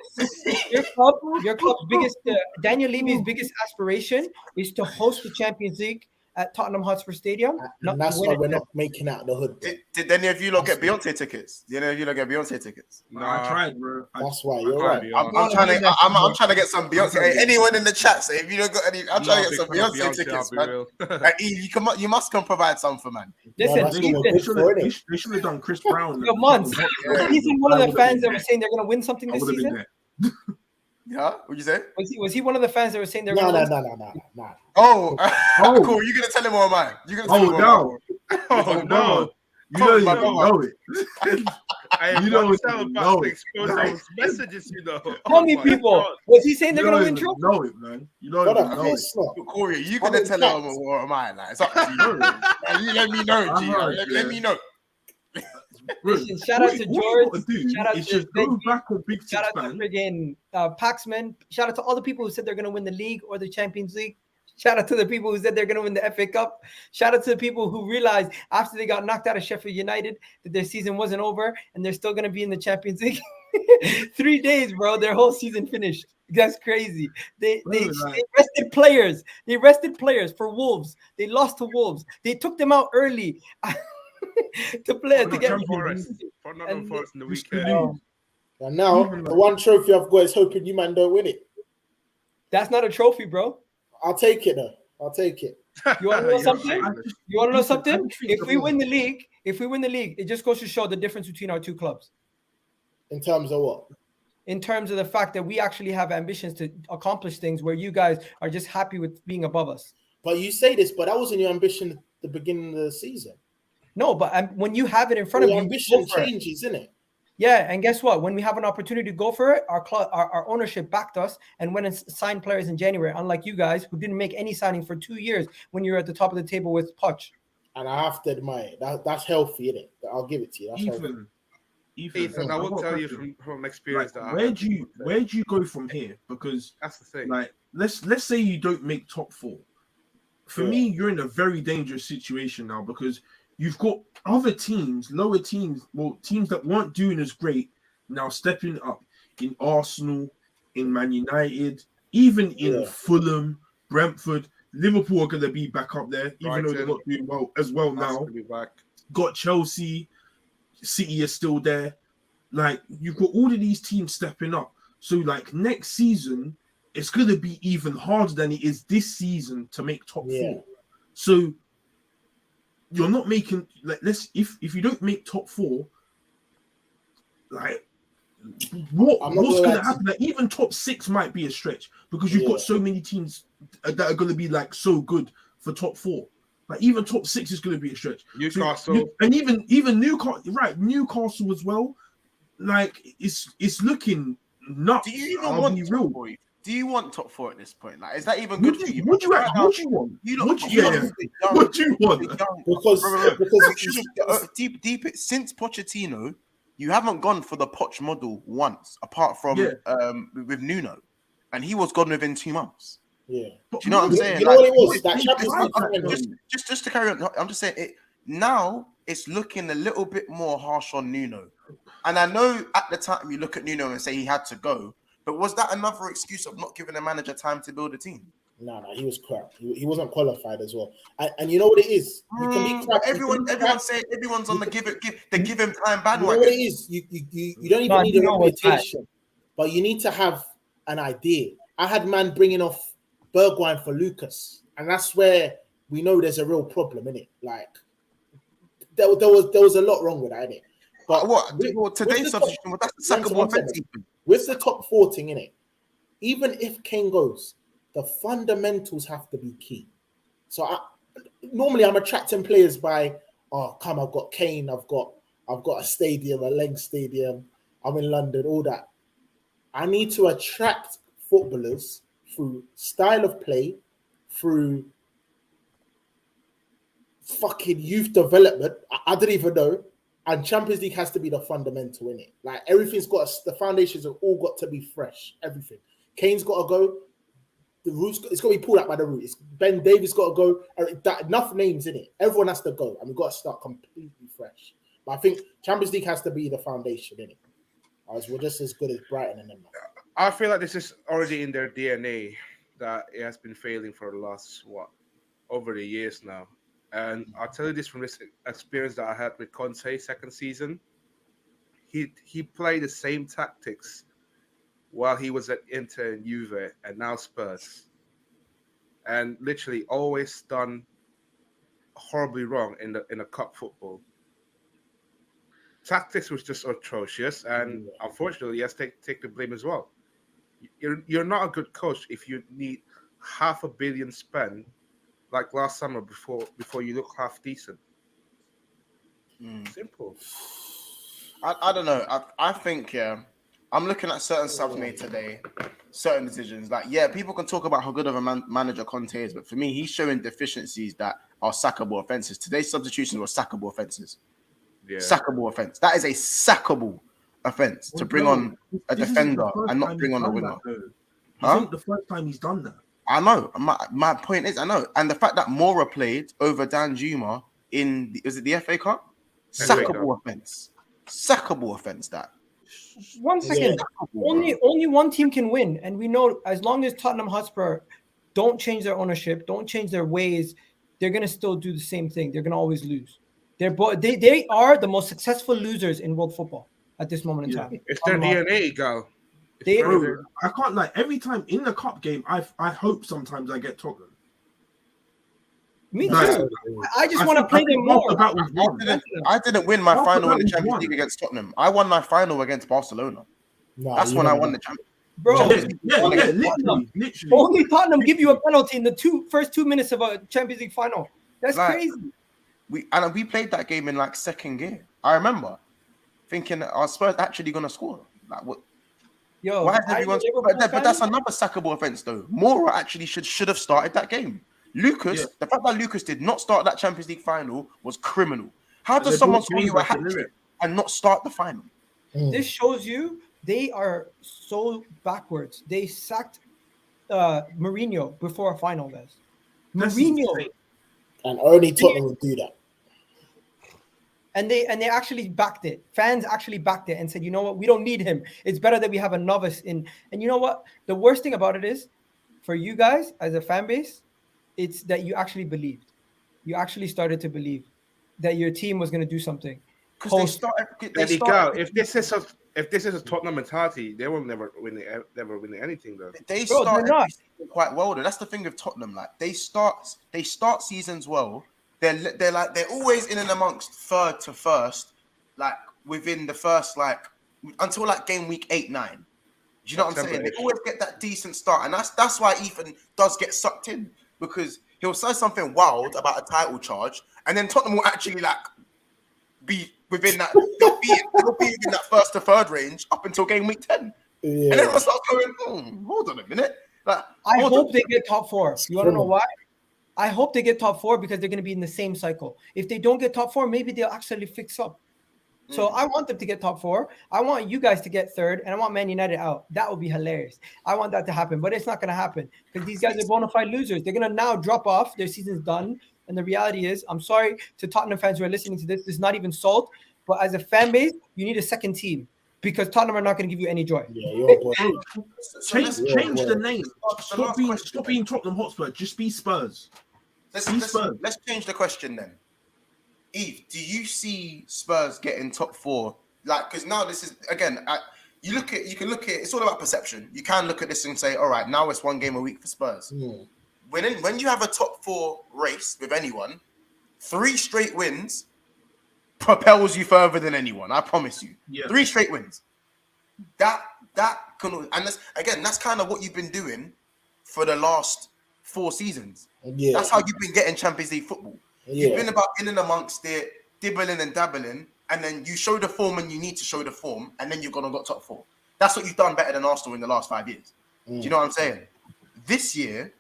Your club's biggest, Daniel Levy's biggest aspiration is to host the Champions League at Tottenham Hotspur Stadium. And that's why we're not making out the hood. Did any of you lot get Beyonce tickets? Did any of you lot get Beyonce tickets? No, I tried, bro. That's why you're right. I'm trying to get some Beyonce. Hey, anyone in the chat, say if you don't got any, I'm trying to get some Beyonce tickets, man. Like, you must come provide some for man. Listen, they should have done Chris Brown. Months. He's one of the fans that were saying they're going to win something this season. Yeah, what'd you say? Was he one of the fans that were saying they're No. Oh, Oh. cool. You gonna tell him or am I? You gonna tell Oh him or no! Oh no! You don't my even God. know it. I am You not don't about even to know expose it. those messages, you know. Tell me, my people. God. Was he saying You they're gonna don't win even trophy? know it, man. You don't Brother, even of know it. course not. Corey, you I'm gonna tell in him or am I? Like, it's up to you. You let me know, G. Let me know. Bro, Listen, shout out to all George. you gotta do Shout out is to just go Benji. back on Big Shout Six out to Bang. friggin' Paxman. Shout out to all the people who said they're going to win the league or the Champions League. Shout out to the people who said they're going to win the FA Cup. Shout out to the people who realized after they got knocked out of Sheffield United that their season wasn't over and they're still going to be in the Champions League. 3 days, bro. Their whole season finished. That's crazy. They rested players. They rested players for Wolves. They lost to Wolves. They took them out early to play to get For Nottingham Forest in the It's weekend. the news. And now, the one trophy I've got is hoping you man don't win it. That's not a trophy, bro. I'll take it though. I'll take it. You want to know something? You want to know Listen, something? I just think If we win the league, it just goes to show the difference between our two clubs. In terms of what? In terms of the fact that we actually have ambitions to accomplish things where you guys are just happy with being above us. But you say this, but that wasn't your ambition at the beginning of the season. No, but when you have it in front Your of you, ambition changes, isn't it? Yeah, and guess what? When we have an opportunity to go for it, our club, our ownership backed us and went and signed players in January. Unlike you guys, who didn't make any signing for 2 years when you were at the top of the table with Poch. And I have to admire it. That's healthy, isn't it? I'll give it to you. That's healthy. Ethan, I will tell you from experience that where do you go from here? Because that's the thing. Like, let's say you don't make top 4. For me, you're in a very dangerous situation now because you've got other teams, lower teams, teams that weren't doing as great now stepping up in Arsenal, in Man United, even in Fulham, Brentford. Liverpool are going to be back up there, even though they're not doing well as well now. Got Chelsea, City is still there. Like, you've got all of these teams stepping up. So, like, next season, it's going to be even harder than it is this season to make top 4. So, you're not making, like, if you don't make top 4, like, what's going to happen? Like, even top 6 might be a stretch because you've got so many teams that are going to be, like, so good for top 4. Like, even top 6 is going to be a stretch. Newcastle. And even Newcastle, right, Newcastle as well. Like, it's looking nuts. Do you even want top 4? Do you want top 4 at this point? Like, is that even good for you? What do you want? What do you want? Because deep since Pochettino, you haven't gone for the Poch model once, apart from with Nuno, and he was gone within 2 months. Yeah, do you know what I'm saying? You know what it was? That Champions League. Just to carry on, I'm just saying it now. It's looking a little bit more harsh on Nuno, and I know at the time you look at Nuno and say he had to go, but was that another excuse of not giving the manager time to build a team? No, he was crap. He wasn't qualified as well. And you know what it is? You can be crap. Everyone's on the give him time bandwagon. You know what it is? You don't even need a reputation, but you need to have an idea. I had man bringing off Bergwijn for Lucas, and that's where we know there's a real problem in it. Like there was a lot wrong with that, innit? But today's substitution, that's the second one. With the top 4 thing in it, even if Kane goes, the fundamentals have to be key. So normally I'm attracting players by, I've got Kane, I've got a stadium, a Leng Stadium, I'm in London, all that. I need to attract footballers through style of play, through fucking youth development. I don't even know. And Champions League has to be the fundamental in it. Like everything's got the foundations have all got to be fresh. Everything. Kane's got to go. The roots. It's got to be pulled out by the roots. Ben Davies got to go. Enough names in it. Everyone has to go, and we've got to start completely fresh. But I think Champions League has to be the foundation in it. As we're just as good as Brighton and them. I feel like this is already in their DNA that it has been failing for the last over the years now. And I'll tell you this from this experience that I had with Conte second season. He played the same tactics while he was at Inter and Juve and now Spurs. And literally always done horribly wrong in the cup football. Tactics was just atrocious, and unfortunately, he has to take the blame as well. you're not a good coach if you need $500 million spent like last summer before you look half decent. Simple. I don't know. I think I'm looking at certain subs made today, certain decisions. Like people can talk about how good of a manager Conte is, but for me, he's showing deficiencies that are sackable offenses. Today's substitutions were sackable offenses. Yeah. Sackable offense. That is a sackable offense to bring on a defender and not bring on a winger. This ain't the first time he's done that. I know. My point is, I know. And the fact that Mora played over Dan Juma is it the FA Cup? Sackable offense. Sackable offense, that. 1 second. Only one team can win. And we know as long as Tottenham Hotspur don't change their ownership, don't change their ways, they're going to still do the same thing. They're going to always lose. They are the most successful losers in world football at this moment in time. It's their DNA, go. I can't lie. Every time in the cup game, I hope sometimes I get Tottenham. Me too. I just want to play them more. I didn't win my final in the Champions League against Tottenham. I won my final against Barcelona. That's when I won the Champions League. Bro, literally. Only Tottenham give you a penalty in the first 2 minutes of a Champions League final. That's crazy. We played that game in like second gear. I remember thinking, are Spurs actually going to score? Like what? Yo, why is everyone? But that's another sackable offense, though. Mora actually should have started that game. Lucas, the fact that Lucas did not start that Champions League final was criminal. How does someone score you a hat trick and not start the final? This shows you they are so backwards. They sacked Mourinho before a final, guys. Mourinho, and only Tottenham would do that. And they actually backed it. Fans actually backed it and said, you know what, we don't need him. It's better that we have a novice in. And you know what? The worst thing about it is, for you guys as a fan base, it's that you actually believed. You actually started to believe that your team was going to do something. If this is a Tottenham mentality, they will never win anything though. They start quite well though. That's the thing with Tottenham. Like they start seasons well. They're always in and amongst third to first, like within the first until like game week 8-9. Do you know what I'm saying? They always get that decent start, and that's why Ethan does get sucked in, because he'll say something wild about a title charge, and then Tottenham will actually be within that. They'll be in that first to third range up until game week 10, and everyone starts going, hold on a minute. I hope they get top 4. You want to know why? I hope they get top 4 because they're going to be in the same cycle. If they don't get top 4, maybe they'll actually fix up. So I want them to get top 4. I want you guys to get third, and I want Man United out. That would be hilarious. I want that to happen, but it's not going to happen because these guys are bona fide losers. They're going to now drop off. Their season's done. And the reality is, I'm sorry to Tottenham fans who are listening to this. This is not even salt, but as a fan base, you need a second team because Tottenham are not going to give you any joy. Change the name. Stop being Tottenham Hotspur. Just be Spurs. Let's change the question then. Eve, do you see Spurs getting top 4? Because now this is again. You can look at. It's all about perception. You can look at this and say, all right, now it's 1 game a week for Spurs. When you have a top 4 race with anyone, 3 straight wins propels you further than anyone. I promise you. Yeah. 3 straight wins. That can, and that's kind of what you've been doing for the last 4 seasons. Yeah. That's how you've been getting Champions League football. Yeah. You've been about in and amongst it, dibbling and dabbling, and then you show the form when you need to show the form, and then you're gonna got top 4. That's what you've done better than Arsenal in the last 5 years. Do you know what I'm saying? This year,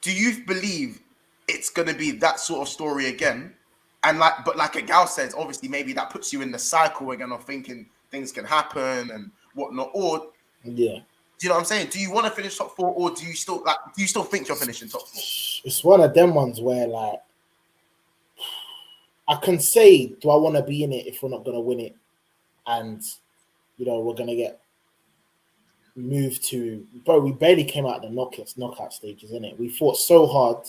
do you believe it's gonna be that sort of story again? And but like Gal says, obviously maybe that puts you in the cycle again of thinking things can happen and whatnot. Or do you know what I'm saying? Do you want to finish top 4, or do you still think you're finishing top 4? It's one of them ones where I can say, do I want to be in it if we're not going to win it? And, we're going to get moved to... Bro, we barely came out of the knockout stages, innit? We fought so hard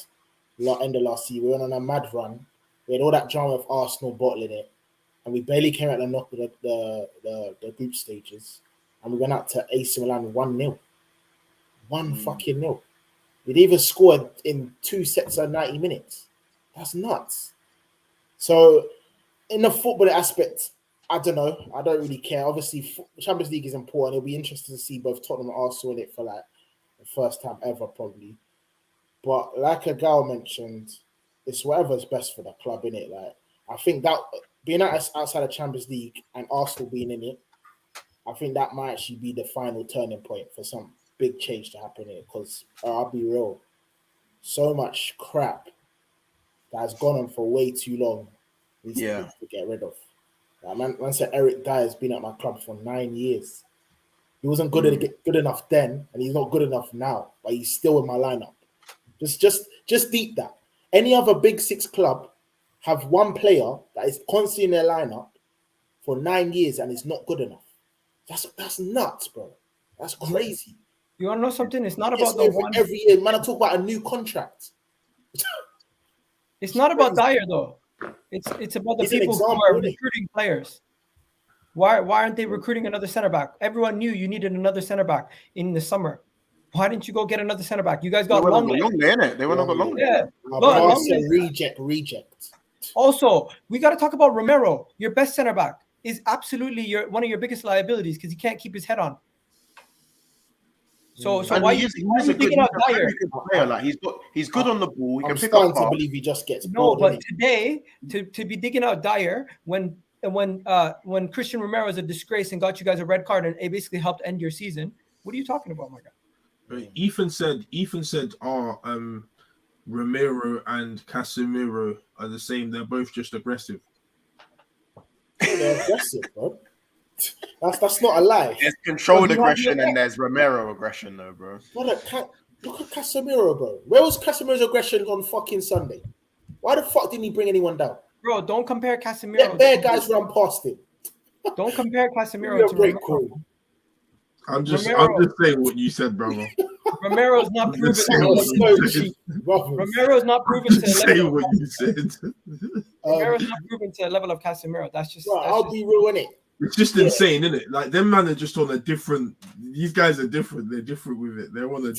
end of last year. We went on a mad run. We had all that drama of Arsenal bottling it. And we barely came out of the group stages. And we went out to AC Milan 1-0. 1 fucking 0. We'd even scored in 2 sets of 90 minutes. That's nuts. So, in the football aspect, I don't know. I don't really care. Obviously, Champions League is important. It'll be interesting to see both Tottenham and Arsenal in it for like the first time ever, probably. But like a gal mentioned, it's whatever's best for the club, innit? Like, I think that being outside of Champions League and Arsenal being in it, I think that might actually be the final turning point for some big change to happen here. Because I'll be real, so much crap that has gone on for way too long needs to get rid of. Like, man said Eric Dyer has been at my club for 9 years. He wasn't good enough then, and he's not good enough now, but he's still in my lineup. Just deep that. Any other Big Six club have one player that is constantly in their lineup for 9 years and is not good enough. That's nuts, bro. That's crazy. You want to know something? It's not about the one every year. Man, I talk about a new contract. It's not about Dyer though. It's about the people who are recruiting players. Why aren't they recruiting another center back? Everyone knew you needed another center back in the summer. Why didn't you go get another center back? You guys got long there, innit? They went on long. Yeah. Reject. Also, we got to talk about Romero. Your best center back is absolutely one of your biggest liabilities because he can't keep his head on. So why are you digging out Dyer? Player. Like he's good on the ball. I'm starting to believe he just gets bored. No, but today to be digging out Dyer when Christian Romero is a disgrace and got you guys a red card and it basically helped end your season. What are you talking about, my guy? Ethan said, Romero and Casemiro are the same. They're both just aggressive. They're aggressive, bro. That's not a lie. There's controlled aggression and there's Romero aggression, though, bro. Look at Casemiro, bro. Where was Casemiro's aggression on fucking Sunday? Why the fuck didn't he bring anyone down? Bro, don't compare Casemiro. Their guys run past him. Don't compare Casemiro to Romero. I'm just saying what you said, brother. Romero's not proven to say what you said. Romero's not proven to the level of Casemiro. That's just I'll be real in it. It's just insane, isn't it? Like them man are just on a different. These guys are different. They're different with it. They're on a.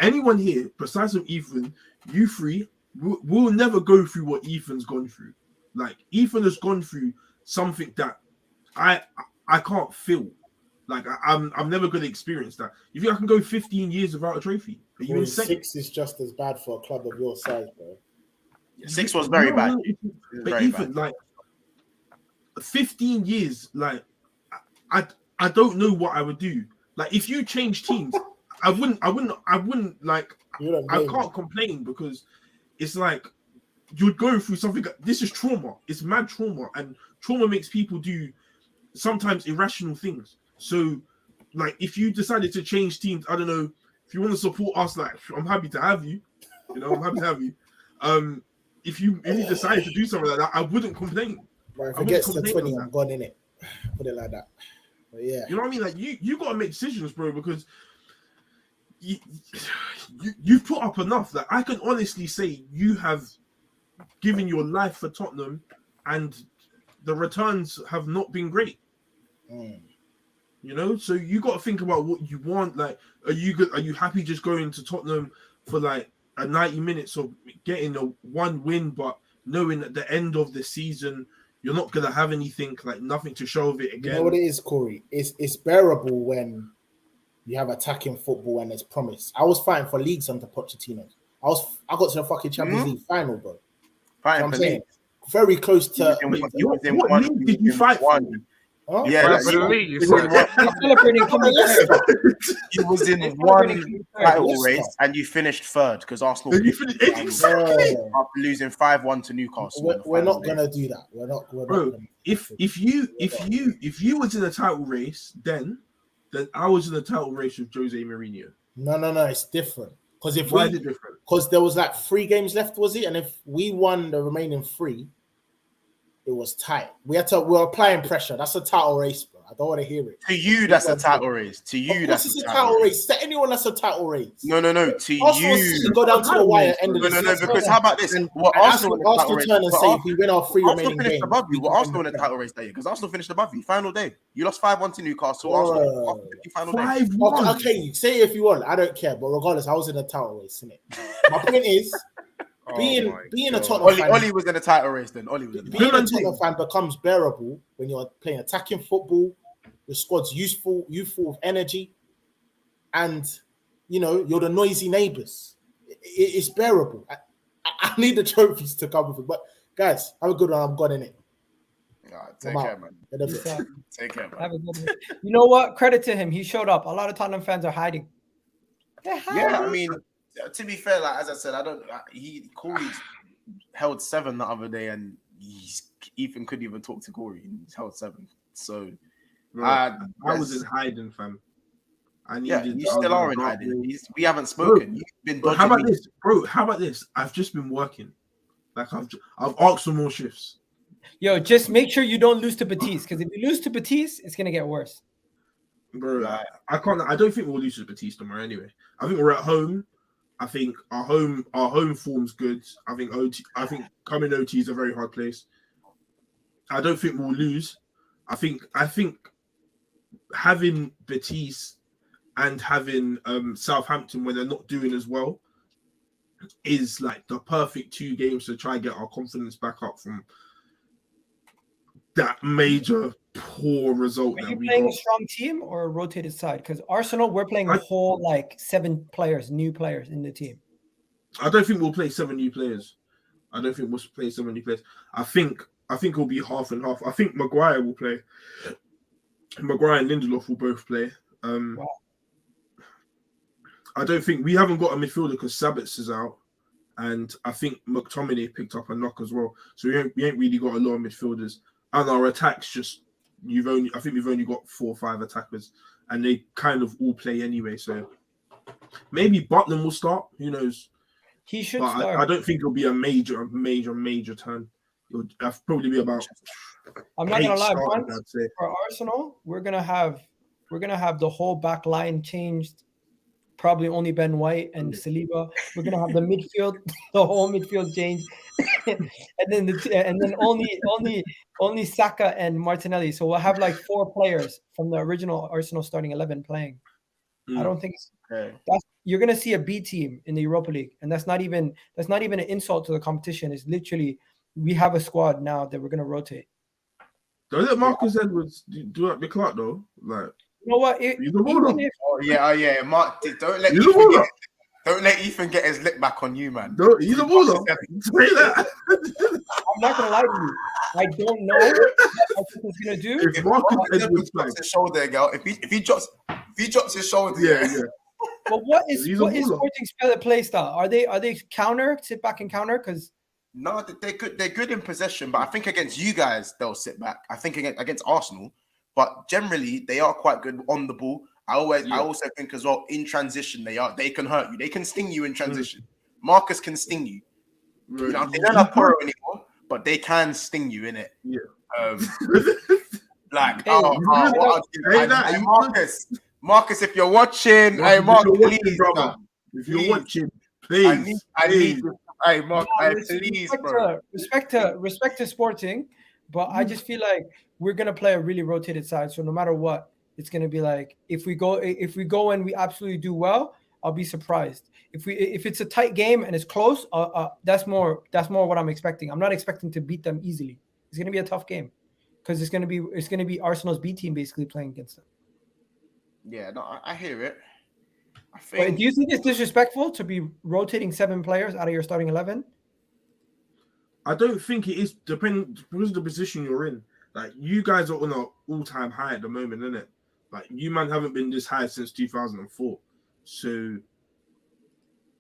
Anyone here besides of Ethan, you three, we'll never go through what Ethan's gone through. Like Ethan has gone through something that I can't feel. Like I'm never going to experience that. You think I can go 15 years without a trophy? Are you insane? 6 is just as bad for a club of your size, bro. 6 was very bad. But Ethan, like 15 years, like I don't know what I would do. Like if you change teams, I wouldn't like. I can't complain because it's like you're going through something. This is trauma. It's mad trauma, and trauma makes people do sometimes irrational things. So, like, if you decided to change teams, I don't know, if you want to support us, like, I'm happy to have you. You know, I'm happy to have you. If you decided to do something like that, I wouldn't complain. Right, if it gets to 20, I'm gone in it. Put it like that. But yeah. You know what I mean? Like, you got to make decisions, bro, because you've put up enough. Like, I can honestly say you have given your life for Tottenham and the returns have not been great. You know, so you got to think about what you want. Like, are you happy just going to Tottenham for like a 90 minutes of getting a one win, but knowing at the end of the season you're not gonna have anything, like nothing to show of it again? You know what it is, Corey? It's bearable when you have attacking football and there's promise. I was fighting for leagues under Pochettino. I got to the fucking Champions League final, bro. Fighting for league. Very close to. What league did you fight for? Huh? Yeah, for the league. He was in one title race and you finished third because Arsenal exactly after losing 5-1 to Newcastle. We're not gonna do that. We're not. Bro, if you was in a title race, then I was in a title race with Jose Mourinho. No, it's different. Because why is it different? Because there was like 3 games left, was it? And if we won the remaining 3. It was tight. We were applying pressure. That's a title race, bro. I don't want to hear it. To you, that's a title race. To you, that's a title race. To anyone, that's a title race. No. To Arsenal you, go down to the wire. End of the season. Because how about this? Arsenal turn and say if we win our 3 remaining games, above you. Well, Arsenal in the title race that year because Arsenal finished above you. Final day, you lost 5-1 to Newcastle. Arsenal final day. 5-1. Okay, say it if you want. I don't care. But regardless, I was in a title race, innit? My point is, being a Tottenham fan, Ollie was in the title race then. Ollie was in the being a Tottenham fan becomes bearable when you're playing attacking football. Your squad's youthful of energy, and you're the noisy neighbours. It's bearable. I need the trophies to come with it. But guys, have a good one. I'm gone in it. Take care, man. Take care, man. Have a good one. You know what? Credit to him. He showed up. A lot of Tottenham fans are hiding. Yeah, I mean, to be fair, like as I said, Corey held 7 the other day, and Ethan couldn't even talk to Corey. He's held 7. So I was in hiding, fam. You still are in hiding. We haven't spoken. You've been dodging. How about this, bro? How about this? I've just been working. Like I've asked for more shifts. Yo, just make sure you don't lose to Betis, because if you lose to Betis, it's gonna get worse. Bro, I don't think we'll lose to Betis tomorrow anyway. I think we're at home. I think our home form's good. I think coming OT is a very hard place. I don't think we'll lose. I think having Betis and having Southampton when they're not doing as well is like the perfect 2 games to try and get our confidence back up from that major poor result. Are you playing a strong team or a rotated side? Because Arsenal, we're playing a whole 7 players, new players in the team. I don't think we'll play 7 new players. I think it'll be half and half. I think Maguire will play. Maguire and Lindelof will both play. Wow. I don't think we haven't got a midfielder because Sabitz is out, and I think McTominay picked up a knock as well. So we ain't really got a lot of midfielders, and our attacks I think we've only got 4 or 5 attackers, and they kind of all play anyway. So maybe Butland will start. Who knows? He should start. I don't think it'll be a major turn. It'll probably be about. I'm not gonna lie, for Arsenal, we're gonna have the whole back line changed. Probably only Ben White and Saliba. We're gonna have the midfield, the whole midfield changed, and then only Saka and Martinelli. So we'll have 4 players from the original Arsenal starting 11 playing. I don't think you're gonna see a B team in the Europa League, and that's not even an insult to the competition. It's literally we have a squad now that we're gonna rotate. Don't let Marcus Edwards do up the clock though. You know what? Mark, don't let Ethan get his lip back on you, man. No, he's a baller. Say that. I'm not gonna lie to you. I don't know what he's gonna do. If Marcus Edwards drops his shoulder, girl. If he drops his shoulder, yeah. But what is Sporting's play style? Are they counter, sit back and counter? Because no, they're good. They're good in possession, but I think against you guys they'll sit back. I think against Arsenal. But generally, they are quite good on the ball. I also think as well in transition they can hurt you. They can sting you in transition. Marcus can sting you. They don't have Porro anymore, but they can sting you in it. Yeah. Marcus, if you're watching, please, brother. If you're watching, please. I need. Hey, Mark, please, bro. Respect to Sporting, but I just feel like we're gonna play a really rotated side. So no matter what, it's gonna be if we go and we absolutely do well, I'll be surprised. If it's a tight game and it's close, that's more what I'm expecting. I'm not expecting to beat them easily. It's gonna be a tough game because it's gonna be Arsenal's B team basically playing against them. Yeah, no, I hear it. Do you think it's disrespectful to be rotating 7 players out of your starting 11? I don't think it is. Because of the position you're in. You guys are on an all-time high at the moment, isn't it? You man haven't been this high since 2004. So,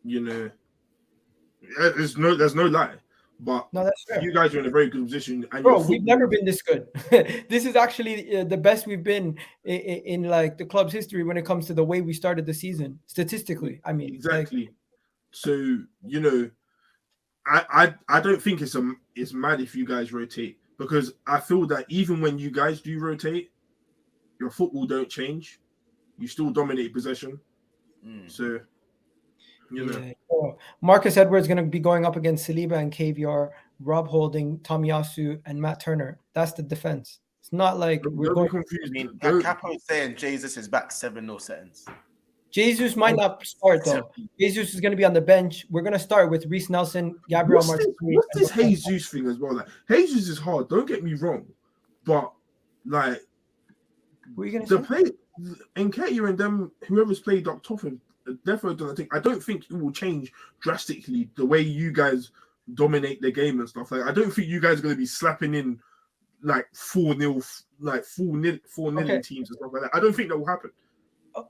there's no lie. But no, that's fair. You guys are in a very good position. And bro, we've never been this good. This is actually the best we've been in the club's history when it comes to the way we started the season statistically. I mean, exactly. So I don't think it's mad if you guys rotate, because I feel that even when you guys do rotate, your football don't change. You still dominate possession. So. Marcus Edwards going to be going up against Saliba and KVR, Rob Holding, Tomiyasu, and Matt Turner. That's the defense. It's not like we're going confused. Capo is saying Jesus is back 7-0 settings. Jesus might not start though. Jesus is going to be on the bench. We're going to start with Reece Nelson, Gabriel Martinelli. What's this Jesus thing as well? Like Jesus is hard. Don't get me wrong, but like, what are you going to say? Play Nketiah and them, whoever's played up Tottenham, definitely. I don't think it will change drastically the way you guys dominate the game and stuff. Like, I don't think you guys are going to be slapping in like 4-0, like 4-0 in teams and stuff like that. I don't think that will happen.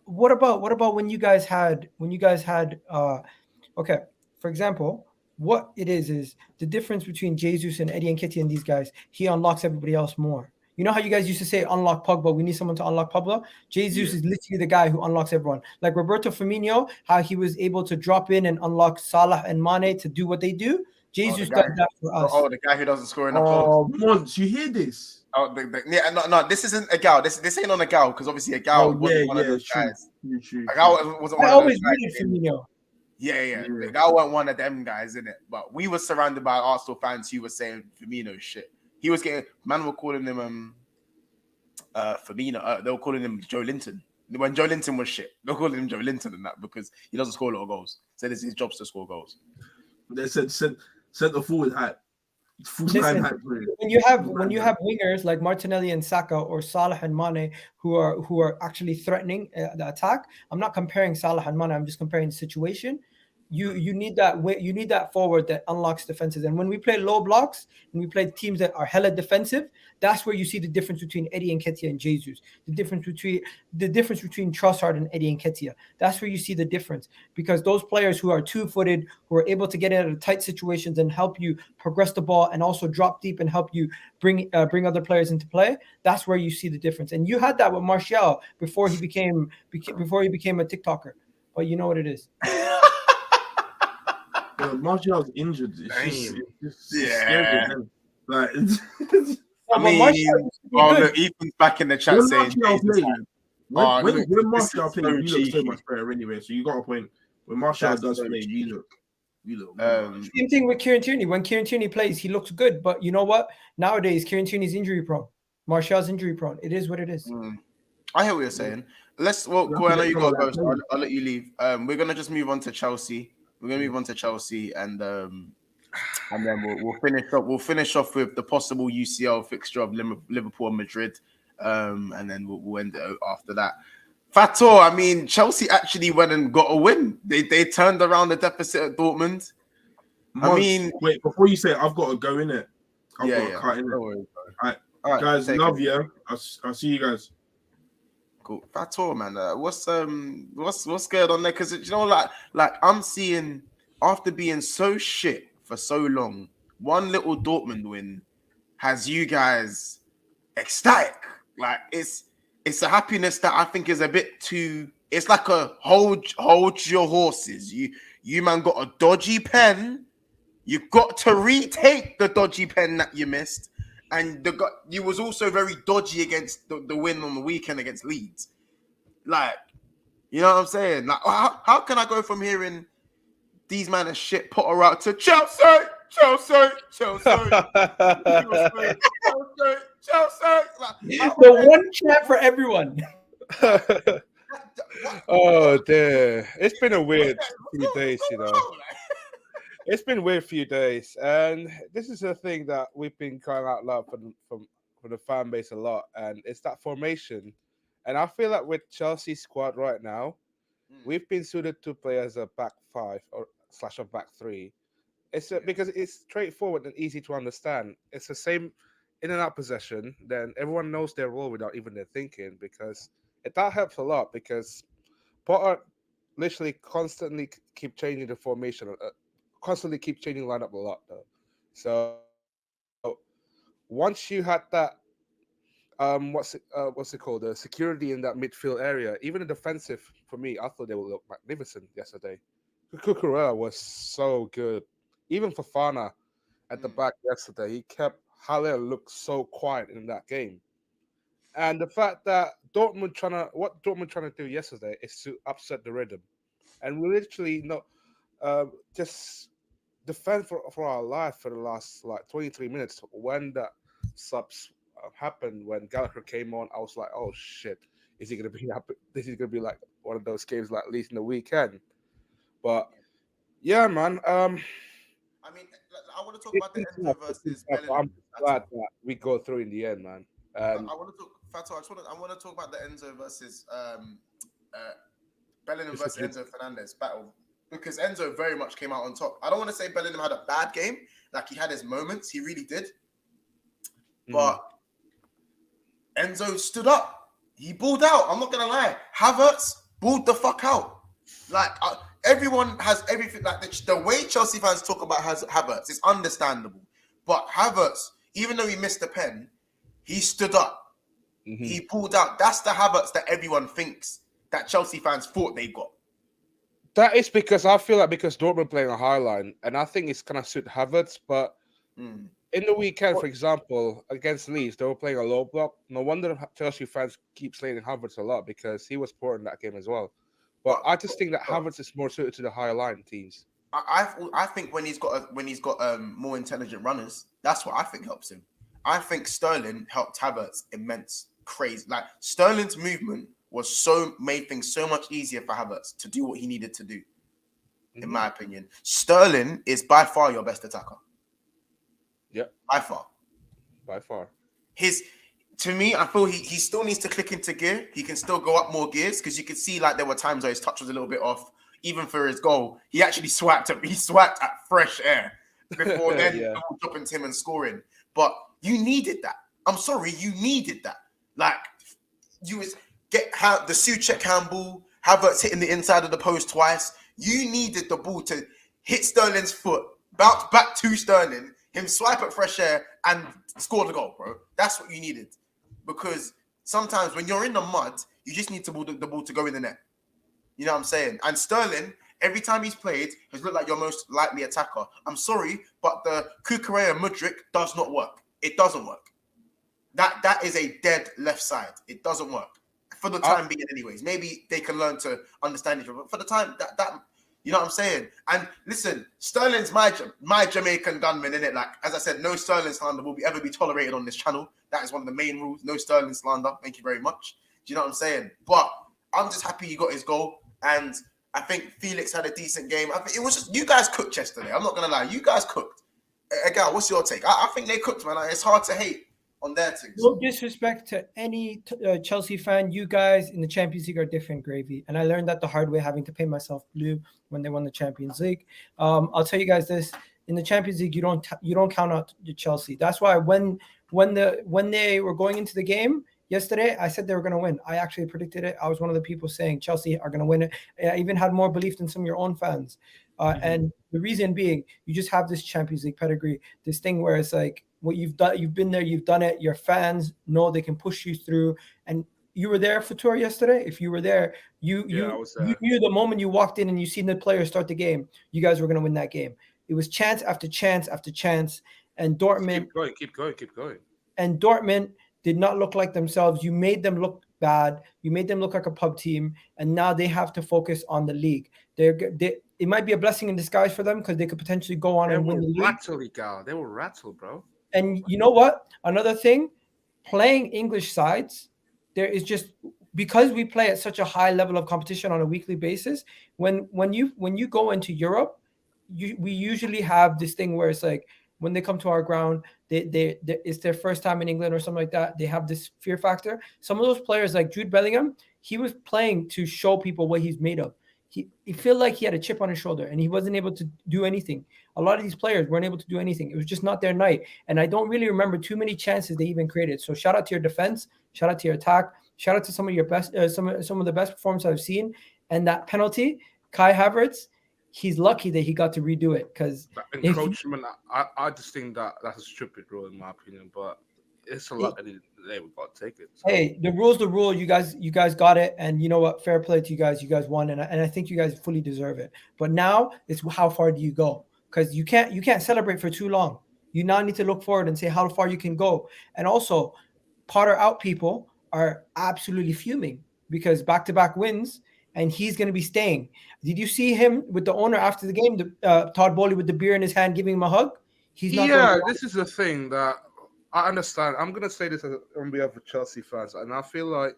What about when you guys had okay, for example, what it is the difference between Jesus and Eddie Nketiah and these guys, he unlocks everybody else more. You know how you guys used to say unlock Pogba, we need someone to unlock Pogba? Jesus is literally the guy who unlocks everyone. Like Roberto Firmino, how he was able to drop in and unlock Salah and Mane to do what they do. Jesus does that for us. Oh, the guy who doesn't score enough goals. Once you hear this. Oh, no, this isn't a gal. This ain't on a gal, because obviously a gal wasn't one of those guys. True. A gal wasn't one I of always those needed Firmino. Yeah. The gal wasn't one of them guys, innit? But we were surrounded by Arsenal fans who were saying Firmino shit. He was getting, man were calling him Firmino. They were calling him Joe Linton. When Joe Linton was shit, they were calling him Joe Linton and that because he doesn't score a lot of goals. So it's his job to score goals. They said centre forward hat. Listen, when you have wingers like Martinelli and Saka or Salah and Mane who are actually threatening the attack, I'm not comparing Salah and Mane. I'm just comparing the situation. You need that forward that unlocks defenses. And when we play low blocks and we play teams that are hella defensive, that's where you see the difference between Eddie Nketiah and Jesus. The difference between Trossard and Eddie Nketiah. That's where you see the difference, because those players who are two-footed, who are able to get out of tight situations and help you progress the ball and also drop deep and help you bring other players into play. That's where you see the difference. And you had that with Martial before he became a TikToker. But you know what it is. Martial's injured. It's scary, man. Like, I mean, look, Ethan's back in the chat saying when Martial plays, you look so much better anyway. So you got a point. When Martial does play, you look. Same thing with Kieran Tierney. When Kieran Tierney plays, he looks good. But you know what? Nowadays, Kieran Tierney's injury prone. Martial's injury prone. It is what it is. I hear what you're saying. Go. I know you got to go. So I'll let you leave. We're gonna just move on to Chelsea. We're gonna move on to Chelsea, and then we'll finish off with the possible UCL fixture of Liverpool and Madrid, and then we'll end it after that. Fator, I mean, Chelsea actually went and got a win. They turned around the deficit at Dortmund. Wait, before you say it, I've got to go in it. I've got to cut in it. All right, guys, love you. I'll see you guys. Cool. Fator, man. What's going on there? Because you know, like I'm seeing, after being so shit for so long, one little Dortmund win has you guys ecstatic. Like it's a happiness that I think is a bit too. It's like a hold your horses. You man got a dodgy pen. You got to retake the dodgy pen that you missed. And you was also very dodgy against the win on the weekend against Leeds. Like, you know what I'm saying? Like, how can I go from hearing these man of shit Potter out to Chelsea? Like, the one chat for everyone. Oh dear, it's been a weird few days, you know. It's been a weird few days, and this is a thing that we've been crying out loud from the fan base a lot, and it's that formation. And I feel like with Chelsea's squad right now, we've been suited to play as a back five or / a back three. Because it's straightforward and easy to understand. It's the same in and out possession. Then everyone knows their role without even their thinking, because that helps a lot. Because Potter literally constantly keep changing the formation. Constantly keep changing lineup a lot though. So once you had that what's it called, the security in that midfield area, even the defensive, for me, I thought they would look magnificent yesterday. Cucurella was so good. Even Fofana at the back yesterday, he kept Haller look so quiet in that game. And the fact that Dortmund trying to do yesterday is to upset the rhythm, and we literally just defend for our life for the last 23 minutes. When that subs happened, when Gallagher came on, I was like, oh shit, is he gonna be like one of those games like at least in the weekend. But yeah, man. I mean, I want to talk about the Enzo versus Bellingham. I'm glad that we go through in the end, man. I want to talk, Fato. I want to talk about the Enzo versus Bellingham versus Enzo Fernandez battle, because Enzo very much came out on top. I don't want to say Bellingham had a bad game, like he had his moments, he really did. But Enzo stood up. He balled out. I'm not gonna lie. Havertz balled the fuck out. Like everyone has everything. Like the way Chelsea fans talk about Havertz is understandable. But Havertz, even though he missed the pen, he stood up. He pulled out. That's the Havertz that everyone thinks that Chelsea fans thought they got. That is because I feel like because Dortmund playing a high line, and I think it's gonna suit Havertz. But in the weekend, for example, against Leeds, they were playing a low block. No wonder Chelsea fans keep slating Havertz a lot because he was poor in that game as well. But I just think that Havertz is more suited to the higher line teams. I think when he's got more intelligent runners, that's what I think helps him. I think Sterling helped Havertz immense, crazy. Like Sterling's movement made things so much easier for Havertz to do what he needed to do. In my opinion, Sterling is by far your best attacker. Yeah, by far. To me, I feel he still needs to click into gear. He can still go up more gears because you could see like there were times where his touch was a little bit off. Even for his goal, he actually swiped at fresh air before then dropping to him and scoring. But you needed that. I'm sorry, you needed that. Like you get the Souček handball, Havertz hitting the inside of the post twice. You needed the ball to hit Sterling's foot, bounce back to Sterling, him swipe at fresh air and score the goal, bro. That's what you needed. Because sometimes when you're in the mud, you just need the ball to go in the net. You know what I'm saying? And Sterling, every time he's played, has looked like your most likely attacker. I'm sorry, but the Kukurea Mudryk does not work. It doesn't work. That is a dead left side. It doesn't work. For the time being, anyways. Maybe they can learn to understand each other. But for the time, that you know what I'm saying? And listen, Sterling's my Jamaican gunman, innit? Like, as I said, no Sterling slander will ever be tolerated on this channel. That is one of the main rules. No Sterling slander. Thank you very much. Do you know what I'm saying? But I'm just happy he got his goal. And I think Felix had a decent game. I think it was just, you guys cooked yesterday. I'm not going to lie. You guys cooked. Agal, what's your take? I think they cooked, man. It's hard to hate on their things. No disrespect to any Chelsea fan. You guys in the Champions League are different gravy. And I learned that the hard way, having to pay myself blue when they won the Champions League. I'll tell you guys this. In the Champions League, you don't count out the Chelsea. That's why when they were going into the game yesterday, I said they were going to win. I actually predicted it. I was one of the people saying Chelsea are going to win it. I even had more belief than some of your own fans. And the reason being, you just have this Champions League pedigree, this thing where it's like what you've done, you've been there, you've done it. Your fans know they can push you through. And you were there for tour yesterday. If you were there, you knew the moment you walked in and you seen the players start the game, you guys were going to win that game. It was chance after chance after chance. And Dortmund keep going. And Dortmund did not look like themselves. You made them look bad. You made them look like a pub team, and now they have to focus on the league. It might be a blessing in disguise for them because they could potentially go on and win the league. They were rattled, bro. And you know what? Another thing, playing English sides, there is just because we play at such a high level of competition on a weekly basis. When you go into Europe, we usually have this thing where it's like when they come to our ground, they it's their first time in England or something like that. They have this fear factor. Some of those players like Jude Bellingham, he was playing to show people what he's made of. He felt like he had a chip on his shoulder and he wasn't able to do anything. A lot of these players weren't able to do anything. It was just not their night. And I don't really remember too many chances they even created. So shout out to your defense, shout out to your attack, shout out to some of your best, some of the best performances I've seen. And that penalty, Kai Havertz, he's lucky that he got to redo it because encroachment. I just think that's a stupid rule in my opinion, but it's a lot. They would got to take it. So. Hey, the rule's the rule. You guys got it, and you know what? Fair play to you guys. You guys won, and I think you guys fully deserve it. But now it's how far do you go? Because you can't celebrate for too long. You now need to look forward and say how far you can go. And also, Potter out people are absolutely fuming because back-to-back wins. And he's going to be staying. Did you see him with the owner after the game? Todd Bowley with the beer in his hand, giving him a hug. He's not. Yeah, this is the thing that I understand. I'm going to say this on behalf of Chelsea fans, and I feel like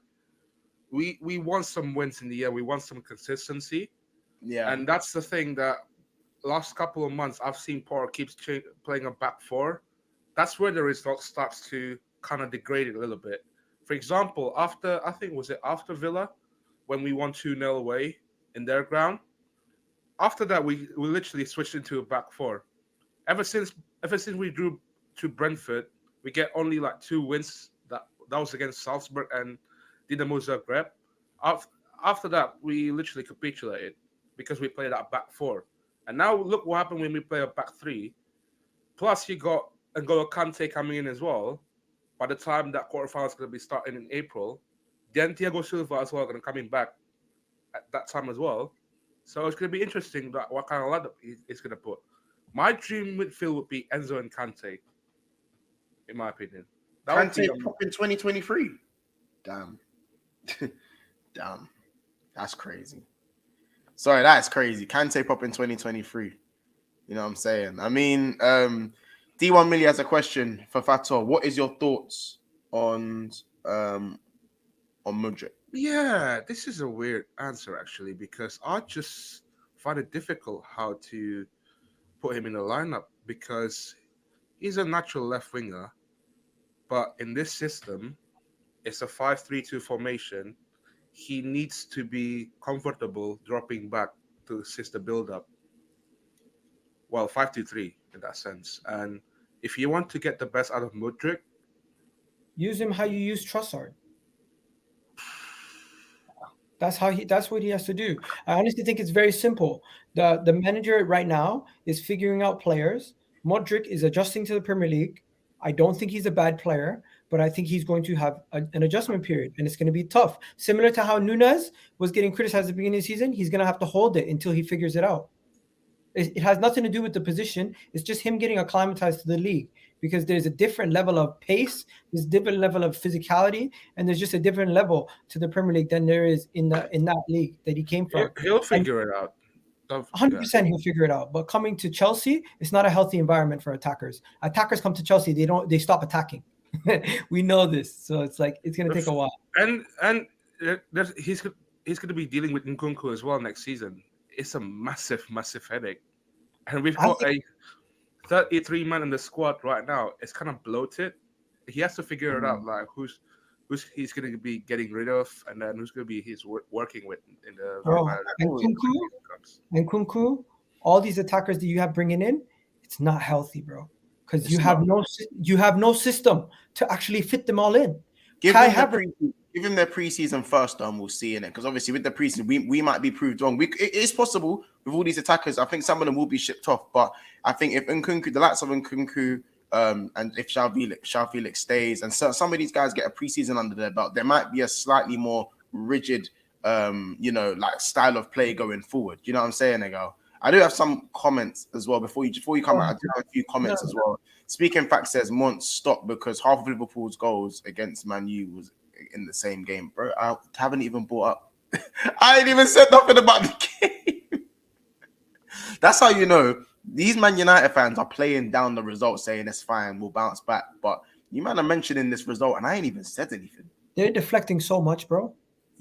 we want some wins in the year. We want some consistency. Yeah. And that's the thing that last couple of months I've seen Potter keeps playing a back four. That's where the result starts to kind of degrade it a little bit. For example, after Villa, when we won 2-0 away in their ground, after that we literally switched into a back four. Ever since we drew to Brentford, we get only like 2 wins. That was against Salzburg and Dinamo Zagreb. After that, we literally capitulated because we played that back four. And now look what happened when we play a back three. Plus, you got N'Golo Kante coming in as well. By the time that quarterfinal is going to be starting in April, then Thiago Silva as well going to coming back at that time as well. So it's going to be interesting that what kind of lineup he's going to put. My dream midfield would be Enzo and Kante, in my opinion. Kante in 2023. Damn. Damn. That's crazy. Sorry, that's crazy. Kante pop in 2023. You know what I'm saying? I mean, D1 Millie has a question for Fator. What is your thoughts on Mudryk? Yeah, this is a weird answer actually, because I just find it difficult how to put him in the lineup because he's a natural left winger, but in this system, it's a 5-3-2 formation. He needs to be comfortable dropping back to assist the build-up. Well, 5-2-3 in that sense. And if you want to get the best out of Mudryk, use him how you use Trossard. That's what he has to do. I honestly think it's very simple. The manager right now is figuring out players. Mudryk is adjusting to the Premier League. I don't think he's a bad player, but I think he's going to have an adjustment period, and it's going to be tough. Similar to how Nunez was getting criticized at the beginning of the season, he's going to have to hold it until he figures it out. It has nothing to do with the position. It's just him getting acclimatized to the league, because there's a different level of pace, there's a different level of physicality, and there's just a different level to the Premier League than there is in that league that he came from. He'll figure it out. 100% he'll figure it out. But coming to Chelsea, it's not a healthy environment for attackers. Attackers come to Chelsea, they stop attacking. We know this, so it's like it's going to take a while. And he's going to be dealing with Nkunku as well next season. It's a massive headache, and we've got a 33 man in the squad right now. It's kind of bloated. He has to figure it out, like who's he's going to be getting rid of, and then who's going to be he's working with in the. Nkunku, all these attackers that you have bringing in, it's not healthy, bro. Because you have no system to actually fit them all in. Give them their preseason first, we'll see in it. Because obviously with the preseason, we might be proved wrong. It is possible with all these attackers. I think some of them will be shipped off. But I think if Nkunku, the likes of Nkunku, and if João Felix stays, and so some of these guys get a preseason under their belt, there might be a slightly more rigid, like style of play going forward. You know what I'm saying, Ego? I do have some comments as well before you come out. I do have a few comments as well. Speaking Fact says Mont stopped because half of Liverpool's goals against Man U was in the same game, bro. I haven't even brought up. I ain't even said nothing about the game. That's how you know these Man United fans are playing down the result, saying it's fine, we'll bounce back. But you man are mentioning this result, and I ain't even said anything. They're deflecting so much, bro.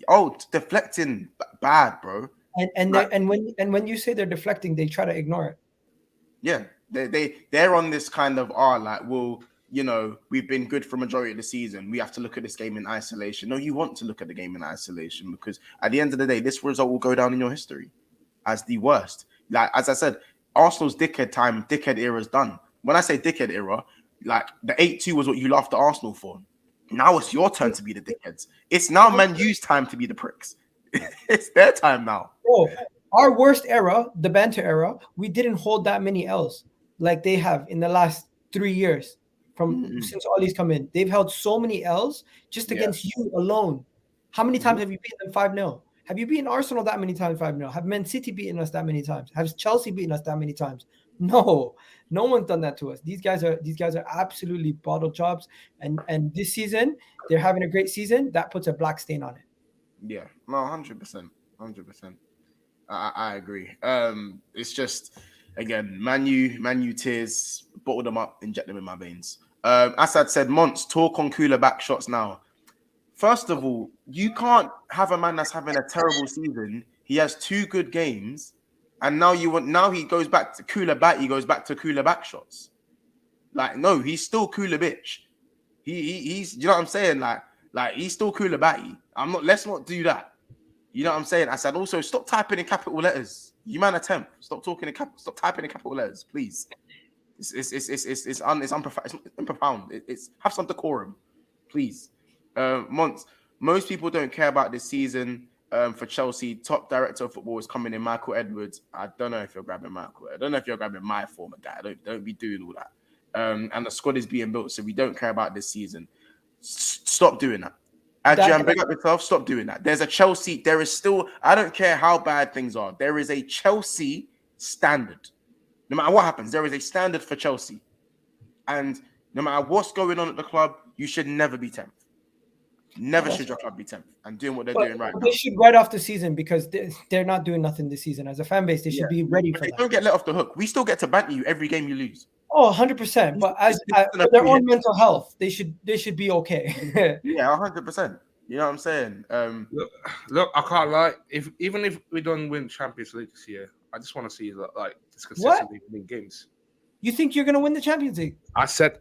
Oh, deflecting bad, bro. And when you say they're deflecting, they try to ignore it. Yeah, they're on this kind of we've been good for majority of the season. We have to look at this game in isolation. No, you want to look at the game in isolation because at the end of the day, this result will go down in your history as the worst. Like as I said, Arsenal's dickhead era is done. When I say dickhead era, like the 8-2 was what you laughed at Arsenal for. Now it's your turn to be the dickheads. It's now Man U's time to be the pricks. It's their time now. Oh, our worst era, the banter era, we didn't hold that many L's like they have in the last 3 years since Ollie's come in. They've held so many L's just against you alone. How many times have you beaten them 5-0? Have you beaten Arsenal that many times 5-0? Have Man City beaten us that many times? Has Chelsea beaten us that many times? No one's done that to us. These guys are absolutely bottle jobs, and this season they're having a great season. That puts a black stain on it. Yeah, no, 100%. I agree. It's just again, Man U tears, bottle them up, inject them in my veins. Assad said, Monts, talk on cooler back shots now. First of all, you can't have a man that's having a terrible season. He has 2 good games, and now he goes back to cooler back. He goes back to cooler back shots. Like, no, he's still cooler bitch. He's you know what I'm saying? Like he's still cooler batty. Let's not do that. You know what I'm saying? I said also stop typing in capital letters. You man attempt. Stop typing in capital letters, please. It's unprofound. It's have some decorum, please. Most people don't care about this season. For Chelsea, top director of football is coming in, Michael Edwards. I don't know if you're grabbing Michael. I don't know if you're grabbing my former guy. Don't be doing all that. And the squad is being built, so we don't care about this season. Stop doing that. Adrian, big up yourself. Stop doing that. There's a Chelsea. There is still. I don't care how bad things are. There is a Chelsea standard. No matter what happens, there is a standard for Chelsea, and no matter what's going on at the club, you should never be 10th. Never should your club be 10th and doing what they're doing right now. They should right off the season because they're not doing nothing this season. As a fan base, they should be ready for that. Don't get let off the hook. We still get to banter you every game you lose. Oh, 100%. But as their own mental health, they should be okay. Yeah, 100%. You know what I'm saying? Look, I can't lie. Even if we don't win Champions League this year, I just want to see like this consistently winning games. You think you're going to win the Champions League? I said,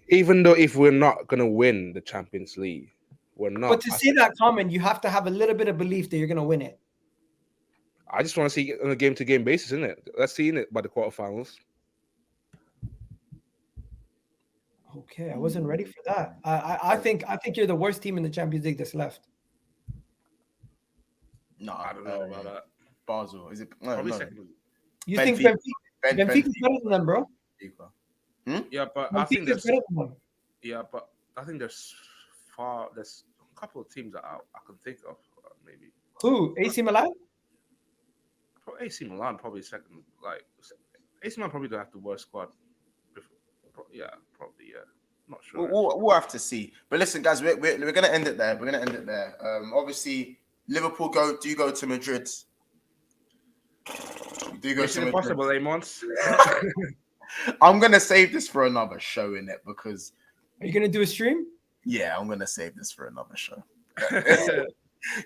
even though if we're not going to win the Champions League, we're not. But to say that comment, you have to have a little bit of belief that you're going to win it. I just want to see it on a game-to-game basis, isn't it? Let's see it by the quarterfinals. Okay, I wasn't ready for that. I think you're the worst team in the Champions League that's left. No, I don't know about that. Basel, is it? No, Probably second. You think Benfica's better than them, bro? Yeah, but I think there's better than them. Yeah, but I think there's a couple of teams that I can think of, maybe. Who? AC Milan? AC Milan probably second. Like AC Milan probably don't have the worst squad. Yeah, probably. Yeah, not sure. We'll have to see. But listen, guys, we're gonna end it there. Obviously, Liverpool go to Madrid. Do go to Madrid. Impossible, Mons. I'm gonna save this for another show in it because. Are you gonna do a stream? Yeah, I'm gonna save this for another show.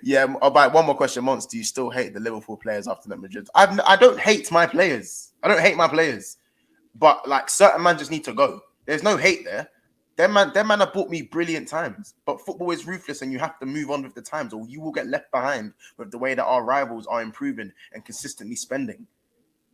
Yeah. About one more question, Mons. Do you still hate the Liverpool players after that Madrid? I don't hate my players. But like certain man just need to go. There's no hate there. Them man have bought me brilliant times. But football is ruthless and you have to move on with the times or you will get left behind with the way that our rivals are improving and consistently spending.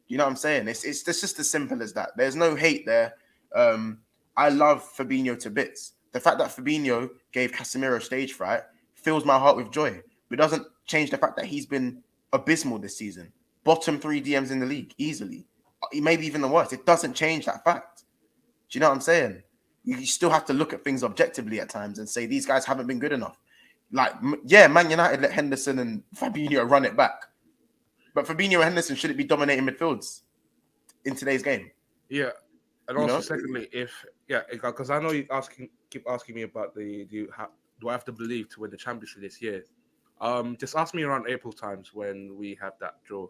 You know what I'm saying? It's just as simple as that. There's no hate there. I love Fabinho to bits. The fact that Fabinho gave Casemiro stage fright fills my heart with joy. But it doesn't change the fact that he's been abysmal this season. Bottom 3 DMs in the league, easily. Maybe even the worst. It doesn't change that fact. Do you know what I'm saying? You still have to look at things objectively at times and say these guys haven't been good enough. Like, yeah, Man United let Henderson and Fabinho run it back. But Fabinho and Henderson shouldn't be dominating midfields in today's game. Yeah. And also, secondly, because I know you keep asking me about do I have to believe to win the Champions League this year? Just ask me around April times when we have that draw.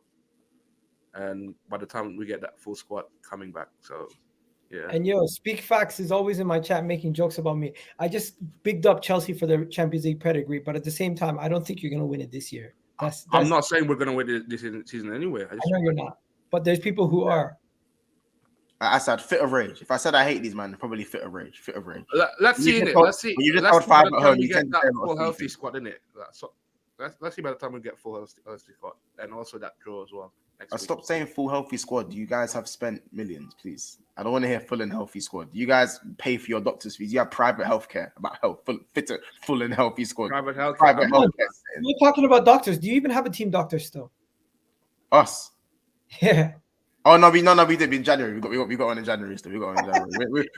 And by the time we get that full squad coming back, so yeah. And Speak Facts is always in my chat making jokes about me. I just bigged up Chelsea for their Champions League pedigree, but at the same time, I don't think you're going to win it this year. I'm not saying we're going to win it this season anyway. I know you're not, but there's people who are. I said fit of rage. If I said I hate these man, probably fit of rage. Let's see it. Let's see. You just hold 5 at home. You get that full healthy squad, innit? Let's see by the time we get full healthy squad, and also that draw as well. Stop saying full healthy squad. You guys have spent millions, please. I don't want to hear full and healthy squad. You guys pay for your doctor's fees. You have private healthcare about health, full and healthy squad. Private healthcare. We're talking about doctors. Do you even have a team doctor still? Us. Yeah. Oh no, we did in January. We got one in January still. We got one in January.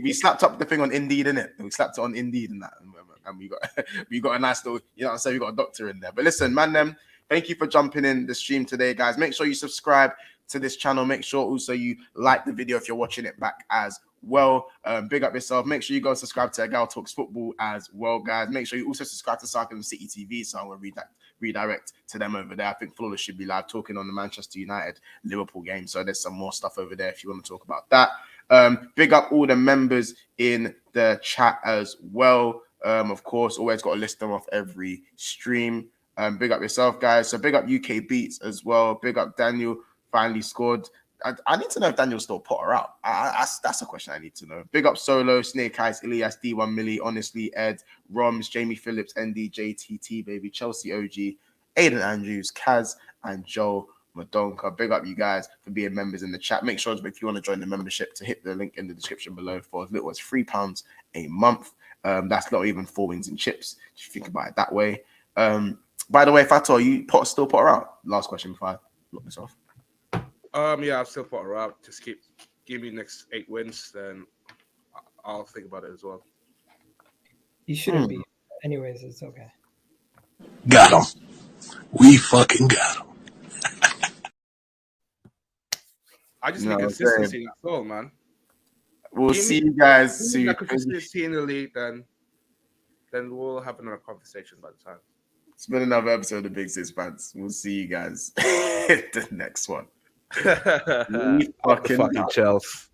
We slapped up the thing on Indeed, innit? We slapped it on Indeed and that, and we got a nice little, you know what I'm saying? We got a doctor in there. But listen, man, thank you for jumping in the stream today, guys. Make sure you subscribe to this channel. Make sure also you like the video if you're watching it back as well. Big up yourself. Make sure you go and subscribe to Gal Talks Football as well, guys. Make sure you also subscribe to Sarcasm City TV, so I'm going to redirect to them over there. I think Flawless should be live talking on the Manchester United Liverpool game, so there's some more stuff over there if you want to talk about that. Big up all the members in the chat as well. Of course, always got to list them off every stream. Big up yourself, guys. So big up UK Beats as well. Big up Daniel, finally scored. I need to know if Daniel's still Potter out. That's a question I need to know. Big up Solo, Snake Eyes, Ilias, D1 Millie, Honestly, Ed, Roms, Jamie Phillips, ND, JTT, baby, Chelsea OG, Aiden Andrews, Kaz, and Joe Madonka. Big up you guys for being members in the chat. Make sure if you want to join the membership to hit the link in the description below for as little as £3 a month. That's not even 4 wings and chips, if you think about it that way. By the way, Fato, you still Potter out? Last question before I lock this off. Yeah, I've still Potter out. Just give me next 8 wins, then I'll think about it as well. You shouldn't be. Anyways, it's okay. Got him. We fucking got him. I just need consistency. That's all, man. We'll see you guys soon. Consistency in the league, then we'll have another conversation by the time. It's been another episode of the Big Six Fans. We'll see you guys in the next one. Fucking Chelsea.